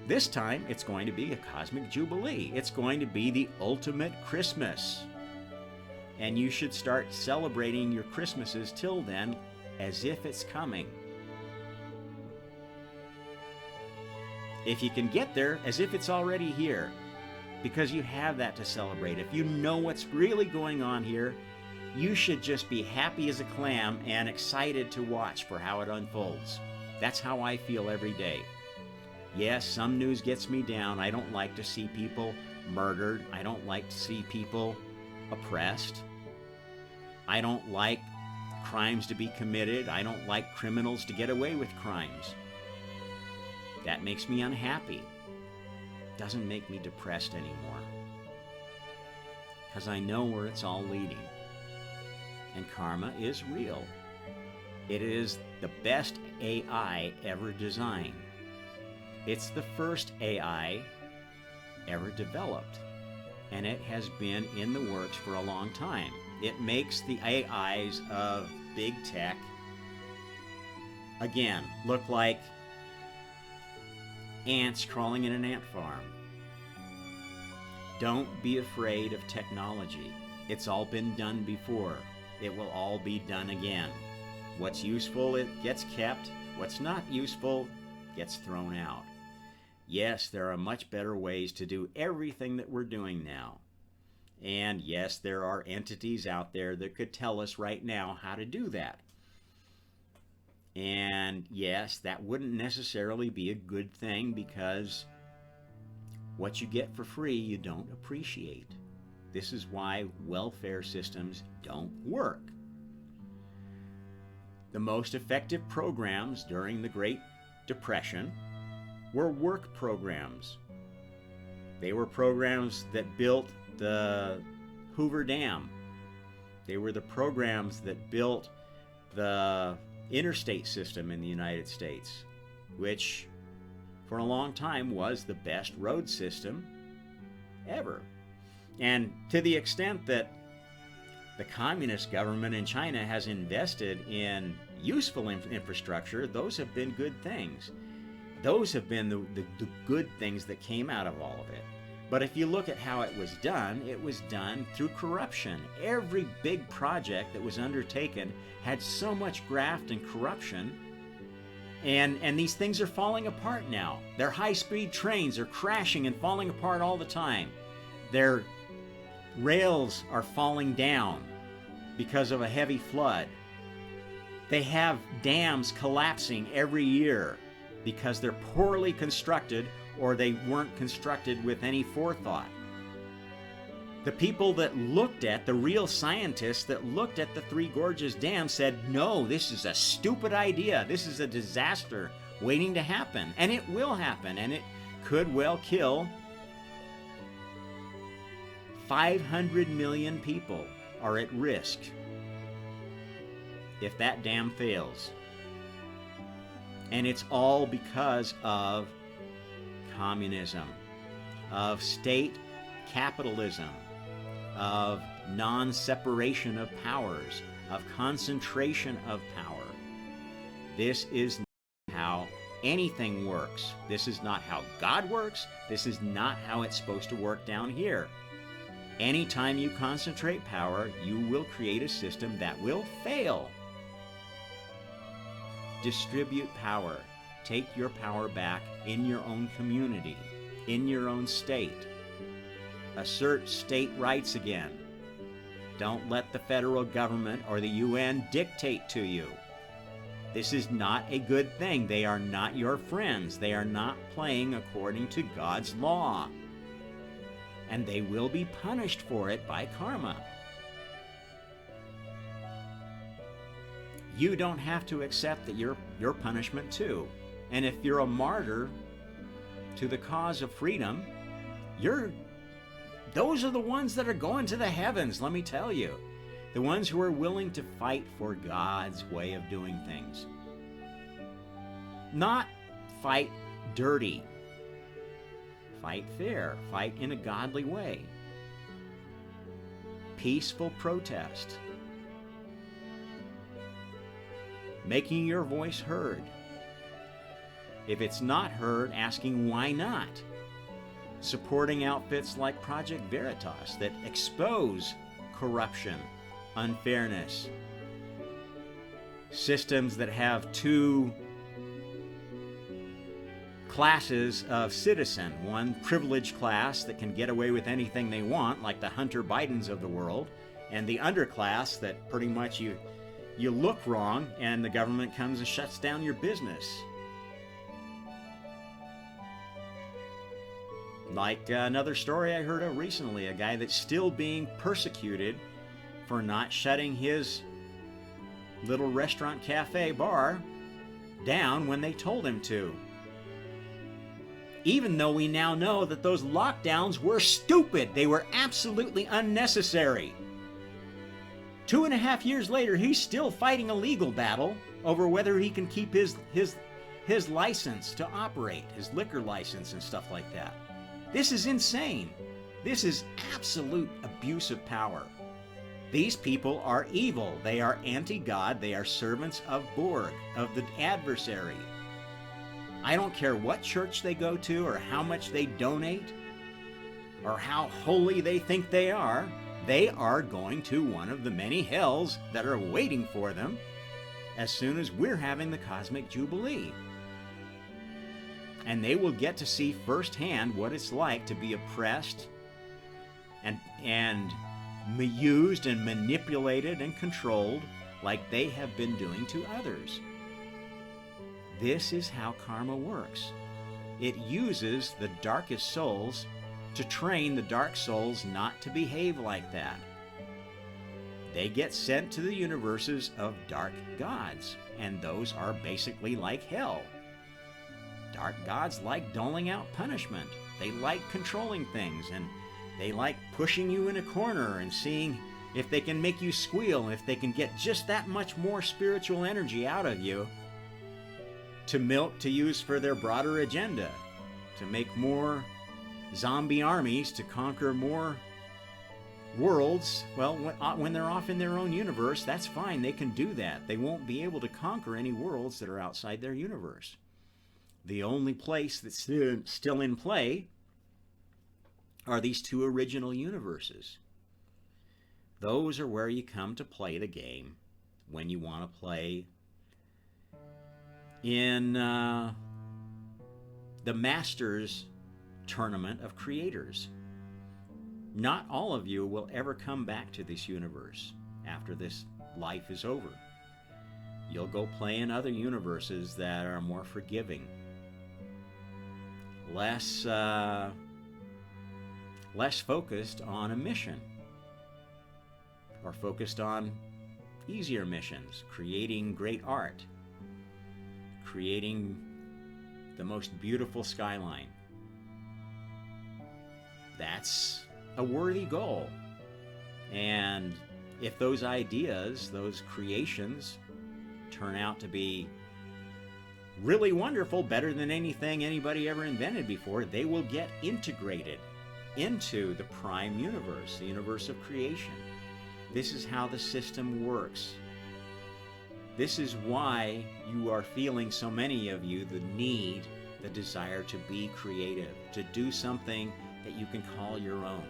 This time, it's going to be a cosmic jubilee. It's going to be the ultimate Christmas. And you should start celebrating your Christmases till then as if it's coming. If you can get there, as if it's already here, because you have that to celebrate. If you know what's really going on here, you should just be happy as a clam and excited to watch for how it unfolds. That's how I feel every day. Yes, some news gets me down. I don't like to see people murdered. I don't like to see people oppressed. I don't like crimes to be committed. I don't like criminals to get away with crimes. That makes me unhappy. Doesn't make me depressed anymore. Because I know where it's all leading. And karma is real. It is the best AI ever designed. It's the first AI ever developed, and it has been in the works for a long time. It makes the AIs of big tech, again, look like ants crawling in an ant farm. Don't be afraid of technology. It's all been done before. It will all be done again. What's useful, it gets kept. What's not useful gets thrown out. Yes, there are much better ways to do everything that we're doing now. And yes, there are entities out there that could tell us right now how to do that. And yes, that wouldn't necessarily be a good thing, because what you get for free, you don't appreciate. This is why welfare systems don't work. The most effective programs during the Great Depression were work programs. They were programs that built the Hoover Dam. They were the programs that built the interstate system in the United States, which for a long time was the best road system ever. And to the extent that the communist government in China has invested in useful infrastructure, those have been good things. Those have been the good things that came out of all of it. But if you look at how it was done through corruption. Every big project that was undertaken had so much graft and corruption, and these things are falling apart now. Their high-speed trains are crashing and falling apart all the time. Their rails are falling down because of a heavy flood. They have dams collapsing every year because they're poorly constructed, or they weren't constructed with any forethought. The people that looked at, the real scientists that looked at the Three Gorges Dam said, no, this is a stupid idea. This is a disaster waiting to happen. And it will happen, and it could well kill 500 million people are at risk if that dam fails. And it's all because of communism, of state capitalism, of non-separation of powers, of concentration of power. This is not how anything works. This is not how God works. This is not how it's supposed to work down here. Anytime you concentrate power, you will create a system that will fail. Distribute power. Take your power back in your own community, in your own state. Assert state rights again. Don't let the federal government or the UN dictate to you. This is not a good thing. They are not your friends. They are not playing according to God's law. And they will be punished for it by karma. You don't have to accept that your punishment too. And if you're a martyr to the cause of freedom, those are the ones that are going to the heavens, let me tell you. The ones who are willing to fight for God's way of doing things. Not fight dirty. Fight fair. Fight in a godly way. Peaceful protest. Making your voice heard. If it's not heard, asking why not. Supporting outfits like Project Veritas that expose corruption, unfairness. Systems that have two classes of citizen. One privileged class that can get away with anything they want, like the Hunter Bidens of the world, and the underclass that pretty much you look wrong and the government comes and shuts down your business. Like another story I heard of recently, a guy that's still being persecuted for not shutting his little restaurant, cafe, bar down when they told him to. Even though we now know that those lockdowns were stupid. They were absolutely unnecessary. 2.5 years later, he's still fighting a legal battle over whether he can keep his license to operate, his liquor license and stuff like that. This is insane. This is absolute abuse of power. These people are evil. They are anti-God. They are servants of Borg, of the adversary. I don't care what church they go to or how much they donate or how holy they think they are going to one of the many hells that are waiting for them. as soon as we're having the cosmic jubilee. And they will get to see firsthand what it's like to be oppressed and used and manipulated and controlled like they have been doing to others. This is how karma works. It uses the darkest souls to train the dark souls not to behave like that. They get sent to the universes of dark gods, and those are basically like hell. Dark gods like doling out punishment. They like controlling things, and they like pushing you in a corner and seeing if they can make you squeal, if they can get just that much more spiritual energy out of you to milk to use for their broader agenda, to make more zombie armies, to conquer more worlds. Well, when they're off in their own universe, that's fine. They can do that. They won't be able to conquer any worlds that are outside their universe. The only place that's still in play are these two original universes. Those are where you come to play the game when you want to play in the Masters Tournament of Creators. Not all of you will ever come back to this universe after this life is over. You'll go play in other universes that are more forgiving, less focused on a mission, or focused on easier missions, creating great art, creating the most beautiful skyline. That's a worthy goal. And if those ideas, those creations, turn out to be really wonderful, better than anything anybody ever invented before, they will get integrated into the prime universe, the universe of creation. This is how the system works. This is why you are feeling, so many of you, the need, the desire to be creative, to do something that you can call your own.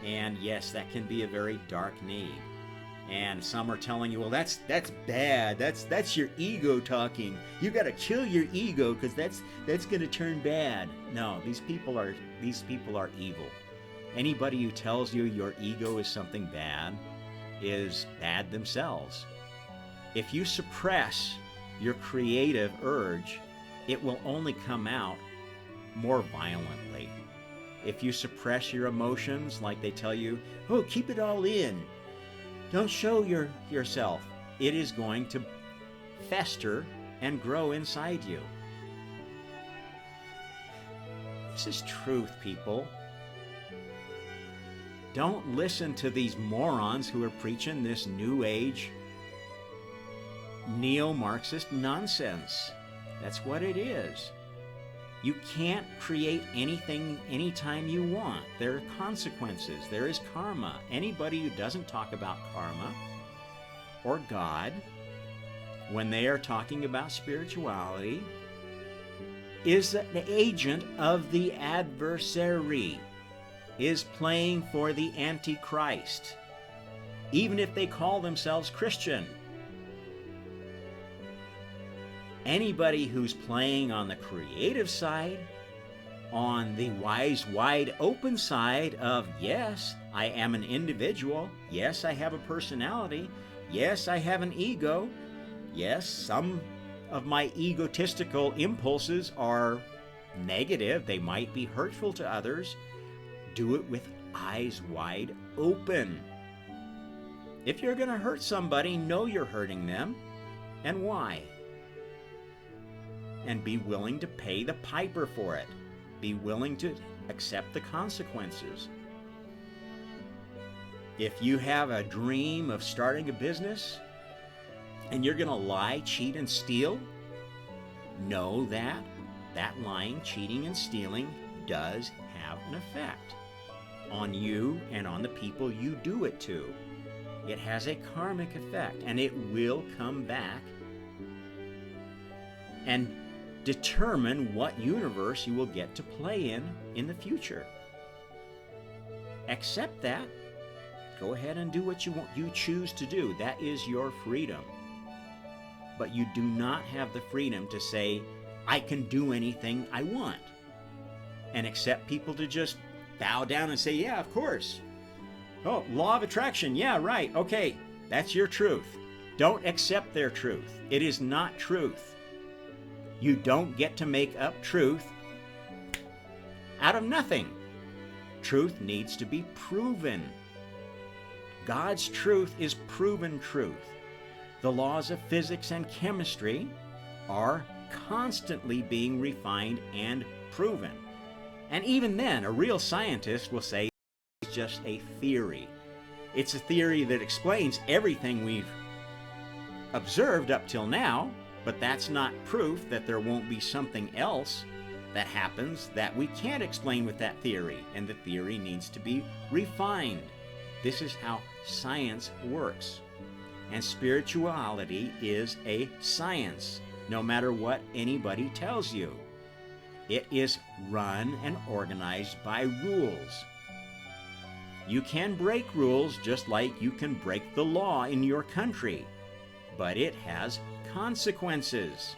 And yes, that can be a very dark need. And some are telling you, well, that's bad. That's your ego talking. You got to kill your ego because that's going to turn bad. No, these people are evil. Anybody who tells you your ego is something bad is bad themselves. If you suppress your creative urge, it will only come out more violently. If you suppress your emotions, like they tell you, oh, keep it all in, don't show yourself, it is going to fester and grow inside you. This is truth, people. Don't listen to these morons who are preaching this New Age neo-Marxist nonsense. That's what it is. You can't create anything anytime you want. There are consequences. There is karma. Anybody who doesn't talk about karma or God when they are talking about spirituality is an agent of the adversary, is playing for the Antichrist, even if they call themselves Christian. Anybody who's playing on the creative side, on the wise, wide open side of, yes, I am an individual, yes, I have a personality, yes, I have an ego, yes, some of my egotistical impulses are negative, they might be hurtful to others, do it with eyes wide open. If you're going to hurt somebody, know you're hurting them, and why. And be willing to pay the piper for it. Be willing to accept the consequences. If you have a dream of starting a business and you're going to lie, cheat, and steal, know that that lying, cheating, and stealing does have an effect on you and on the people you do it to. It has a karmic effect, and it will come back and determine what universe you will get to play in the future. Accept that. Go ahead and do what you choose to do. That is your freedom. but you do not have the freedom to say, I can do anything I want, and accept people to just bow down and say, yeah, of course. Oh, law of attraction, yeah, right, okay, that's your truth. Don't accept their truth. It is not truth. You don't get to make up truth out of nothing. Truth needs to be proven. God's truth is proven truth. The laws of physics and chemistry are constantly being refined and proven. And even then, a real scientist will say it's just a theory. It's a theory that explains everything we've observed up till now, but that's not proof that there won't be something else that happens that we can't explain with that theory, and the theory needs to be refined. This is how science works. And spirituality is a science, no matter what anybody tells you. It is run and organized by rules. You can break rules just like you can break the law in your country, but it has consequences.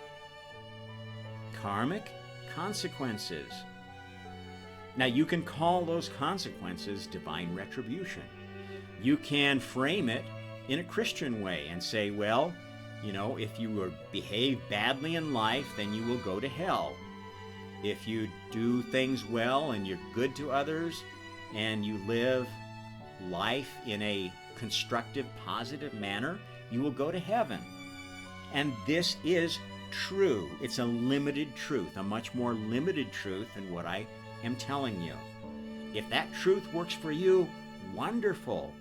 Karmic consequences. Now, you can call those consequences divine retribution. You can frame it in a Christian way and say, well, you know, if you behave badly in life, then you will go to hell. If you do things well and you're good to others and you live life in a constructive, positive manner, you will go to heaven. And this is true. It's a limited truth, a much more limited truth than what I am telling you. If that truth works for you, wonderful.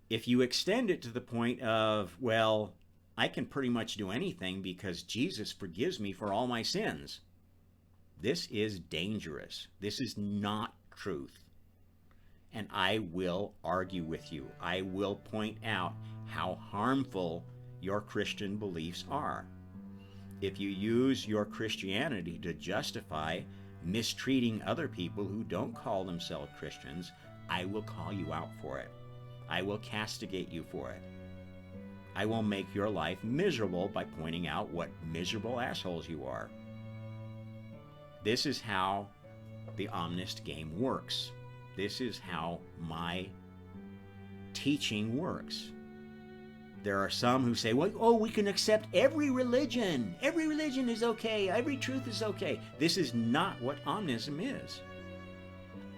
If you extend it to the point of, well, I can pretty much do anything because Jesus forgives me for all my sins, this is dangerous. This is not truth. And I will argue with you. I will point out how harmful your Christian beliefs are. If you use your Christianity to justify mistreating other people who don't call themselves Christians, I will call you out for it. I will castigate you for it. I will make your life miserable by pointing out what miserable assholes you are. This is how the omnist game works. This is how my teaching works. There are some who say, well, oh, we can accept every religion. Every religion is okay. Every truth is okay. This is not what omnism is.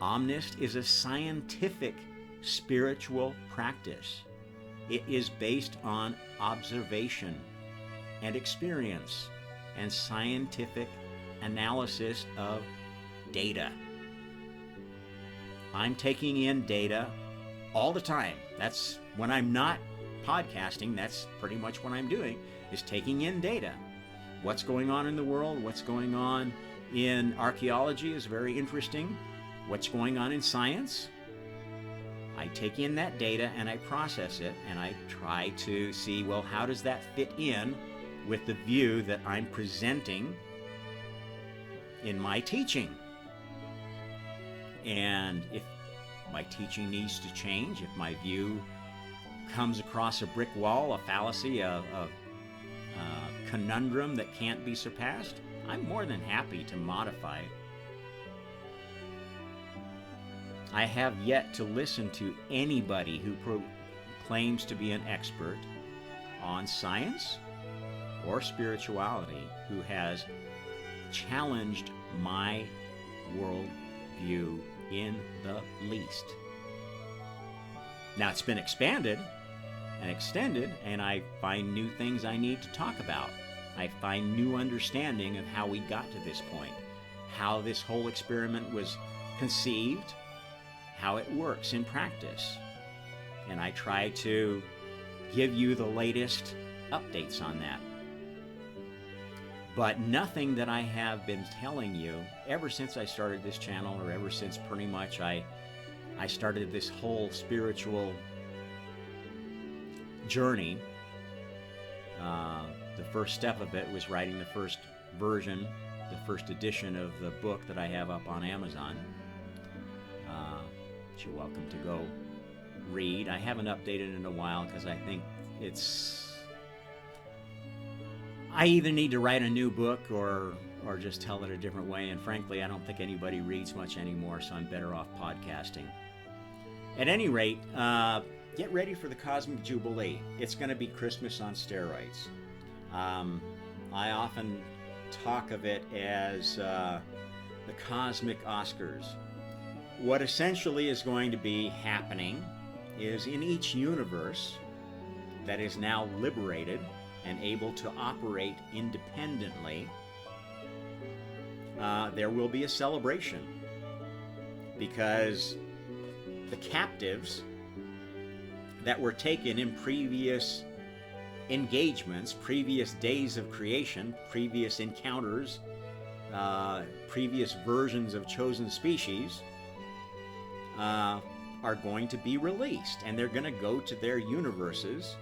Omnist is a scientific spiritual practice. It is based on observation and experience and scientific analysis of data. I'm taking in data all the time. That's when I'm not podcasting, that's pretty much what I'm doing, is taking in data. What's going on in the world, what's going on in archaeology is very interesting. What's going on in science? I take in that data and I process it and I try to see, well, how does that fit in with the view that I'm presenting in my teaching? And if my teaching needs to change, if my view comes across a brick wall, a fallacy, a conundrum that can't be surpassed, I'm more than happy to modify it. I have yet to listen to anybody who claims to be an expert on science or spirituality who has challenged my worldview in the least. Now, it's been expanded and extended, and I find new things I need to talk about. I find new understanding of how we got to this point, how this whole experiment was conceived, how it works in practice. And I try to give you the latest updates on that. But nothing that I have been telling you ever since I started this channel, or ever since pretty much I started this whole spiritual journey. The first step of it was writing the first version, the first edition of the book that I have up on Amazon. You're welcome to go read. I haven't updated in a while because I think it's I either need to write a new book or just tell it a different way. And frankly, I don't think anybody reads much anymore, so I'm better off podcasting. At any rate, get ready for the Cosmic Jubilee. It's going to be Christmas on steroids. I often talk of it as the Cosmic Oscars. What essentially is going to be happening is in each universe that is now liberated and able to operate independently, there will be a celebration, because the captives that were taken in previous engagements, previous days of creation, previous encounters, previous versions of chosen species, are going to be released, and they're going to go to their universes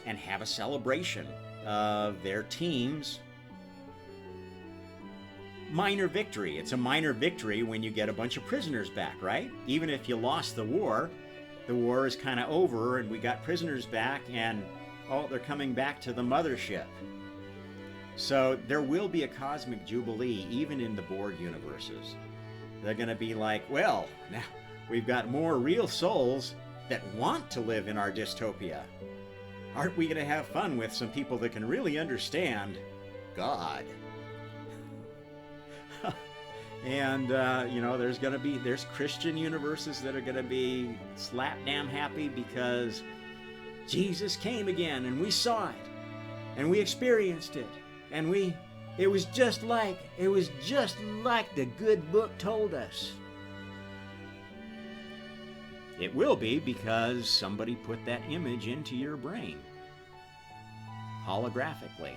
and have a celebration of their team's minor victory. It's a minor victory when you get a bunch of prisoners back, right? Even if you lost the war is kind of over and we got prisoners back, and oh, they're coming back to the mothership. So there will be a Cosmic Jubilee even in the Borg universes. They're going to be like, well, now we've got more real souls that want to live in our dystopia. Aren't we going to have fun with some people that can really understand God? And, there's Christian universes that are going to be slap damn happy because Jesus came again and we saw it and we experienced it and it was just like the good book told us. It will be because somebody put that image into your brain holographically.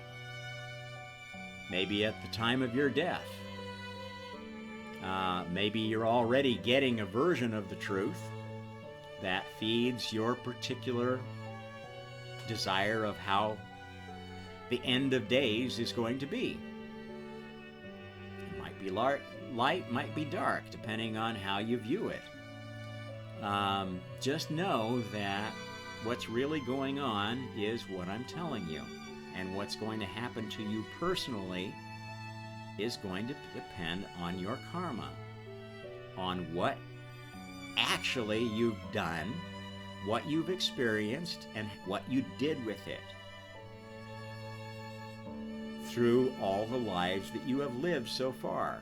Maybe at the time of your death. Maybe you're already getting a version of the truth that feeds your particular desire of how the end of days is going to be. It might be light, might be dark, depending on how you view it. Just know that what's really going on is what I'm telling you. And what's going to happen to you personally is going to depend on your karma, on what actually you've done, what you've experienced, and what you did with it through all the lives that you have lived so far.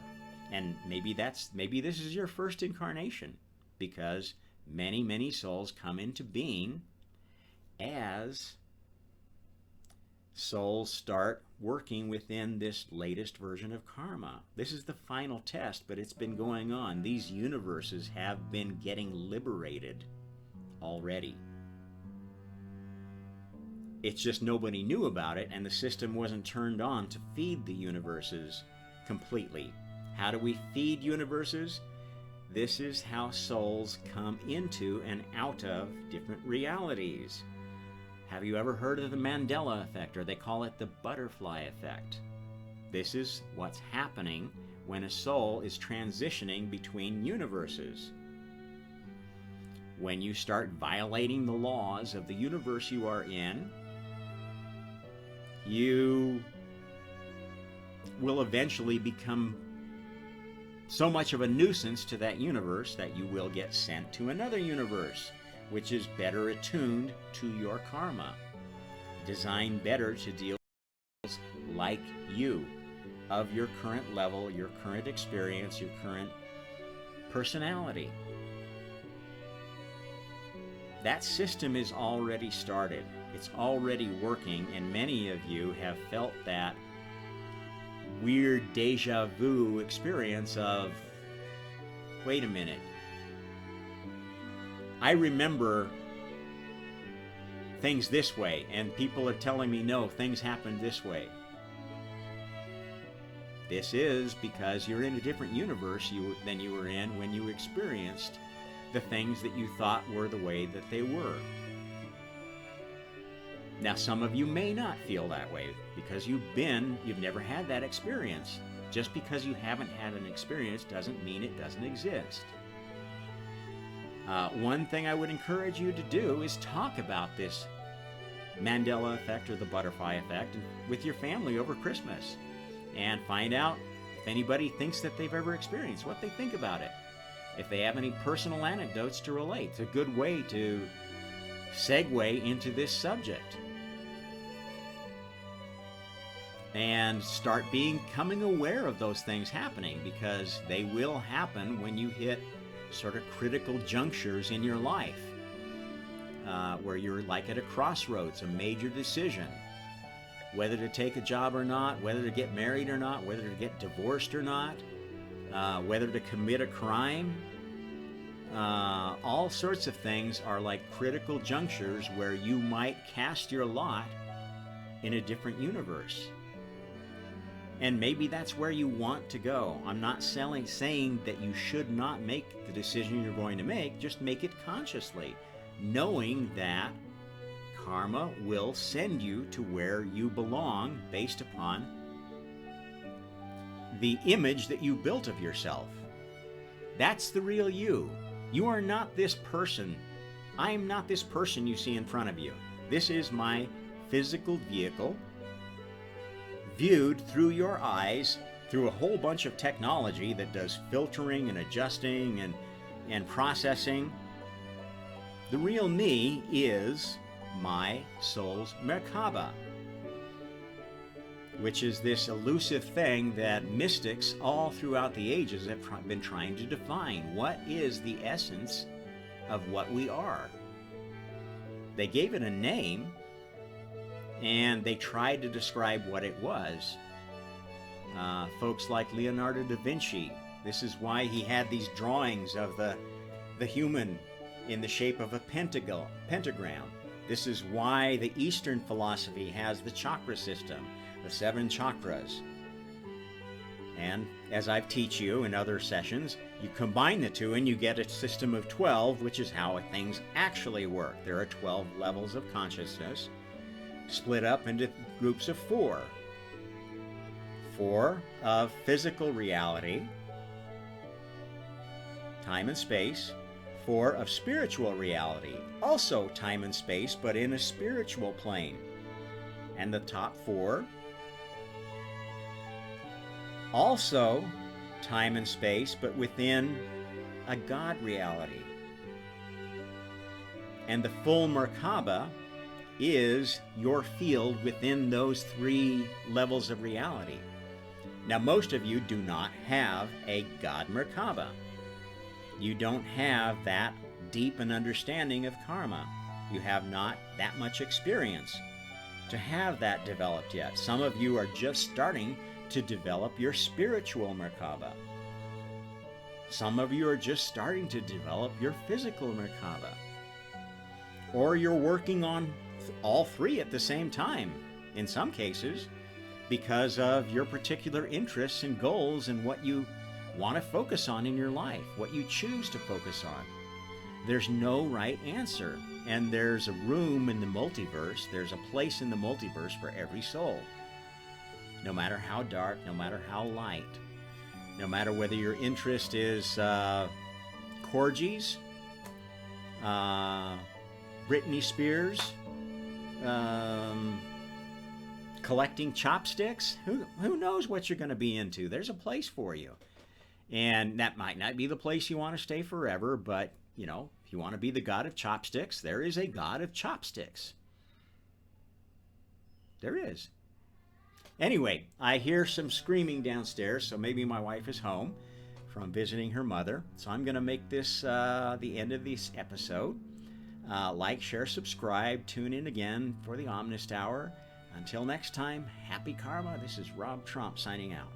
And maybe this is your first incarnation, because many, many souls come into being as souls start working within this latest version of karma. This is the final test, but it's been going on. These universes have been getting liberated already. It's just nobody knew about it, and the system wasn't turned on to feed the universes completely. How do we feed universes? This is how souls come into and out of different realities. Have you ever heard of the Mandela effect, or they call it the butterfly effect? This is what's happening when a soul is transitioning between universes. When you start violating the laws of the universe you are in, you will eventually become so much of a nuisance to that universe that you will get sent to another universe, which is better attuned to your karma, designed better to deal with like you, of your current level, your current experience, your current personality. That system is already started. It's already working, and many of you have felt that weird deja vu experience of, wait a minute, I remember things this way, and people are telling me, no, things happened this way. This is because you're in a different universe than you were in when you experienced the things that you thought were the way that they were. Now, some of you may not feel that way because you've never had that experience. Just because you haven't had an experience doesn't mean it doesn't exist. One thing I would encourage you to do is talk about this Mandela effect or the butterfly effect with your family over Christmas, and find out if anybody thinks that they've ever experienced, what they think about it. If they have any personal anecdotes to relate, it's a good way to segue into this subject. And start becoming aware of those things happening, because they will happen when you hit sort of critical junctures in your life, where you're like at a crossroads, a major decision, whether to take a job or not, whether to get married or not, whether to get divorced or not, whether to commit a crime. All sorts of things are like critical junctures where you might cast your lot in a different universe. And maybe that's where you want to go. I'm not saying that you should not make the decision you're going to make, just make it consciously, knowing that karma will send you to where you belong based upon the image that you built of yourself. That's the real you. You are not this person. I am not this person you see in front of you. This is my physical vehicle, viewed through your eyes, through a whole bunch of technology that does filtering and adjusting and processing. The real me is my soul's Merkaba, which is this elusive thing that mystics all throughout the ages have been trying to define. What is the essence of what we are? They gave it a name, and they tried to describe what it was. Folks like Leonardo da Vinci, this is why he had these drawings of the human in the shape of a pentagram. This is why the Eastern philosophy has the chakra system, the 7 chakras. And as I've teach you in other sessions, you combine the two and you get a system of 12, which is how things actually work. There are 12 levels of consciousness, split up into groups of 4. 4 of physical reality, time and space. 4 of spiritual reality, also time and space, but in a spiritual plane. And the top 4, also time and space, but within a God reality. And the full Merkaba is your field within those 3 levels of reality. Now, most of you do not have a God Merkaba. You don't have that deep an understanding of karma. You have not that much experience to have that developed yet. Some of you are just starting to develop your spiritual Merkaba. Some of you are just starting to develop your physical Merkaba. Or you're working on all 3 at the same time, in some cases, because of your particular interests and goals and what you want to focus on in your life, what you choose to focus on. There's no right answer, and there's a room in the multiverse, there's a place in the multiverse for every soul. No matter how dark, no matter how light, no matter whether your interest is corgis, Britney Spears, collecting chopsticks, who knows what you're going to be into. There's a place for you. And that might not be the place you want to stay forever, but, you know, if you want to be the god of chopsticks, there is a god of chopsticks. There is. Anyway, I hear some screaming downstairs, so maybe my wife is home from visiting her mother. So I'm going to make this the end of this episode. Like, share, subscribe, tune in again for the Omnist Hour. Until next time, happy karma. This is Rob Trump signing out.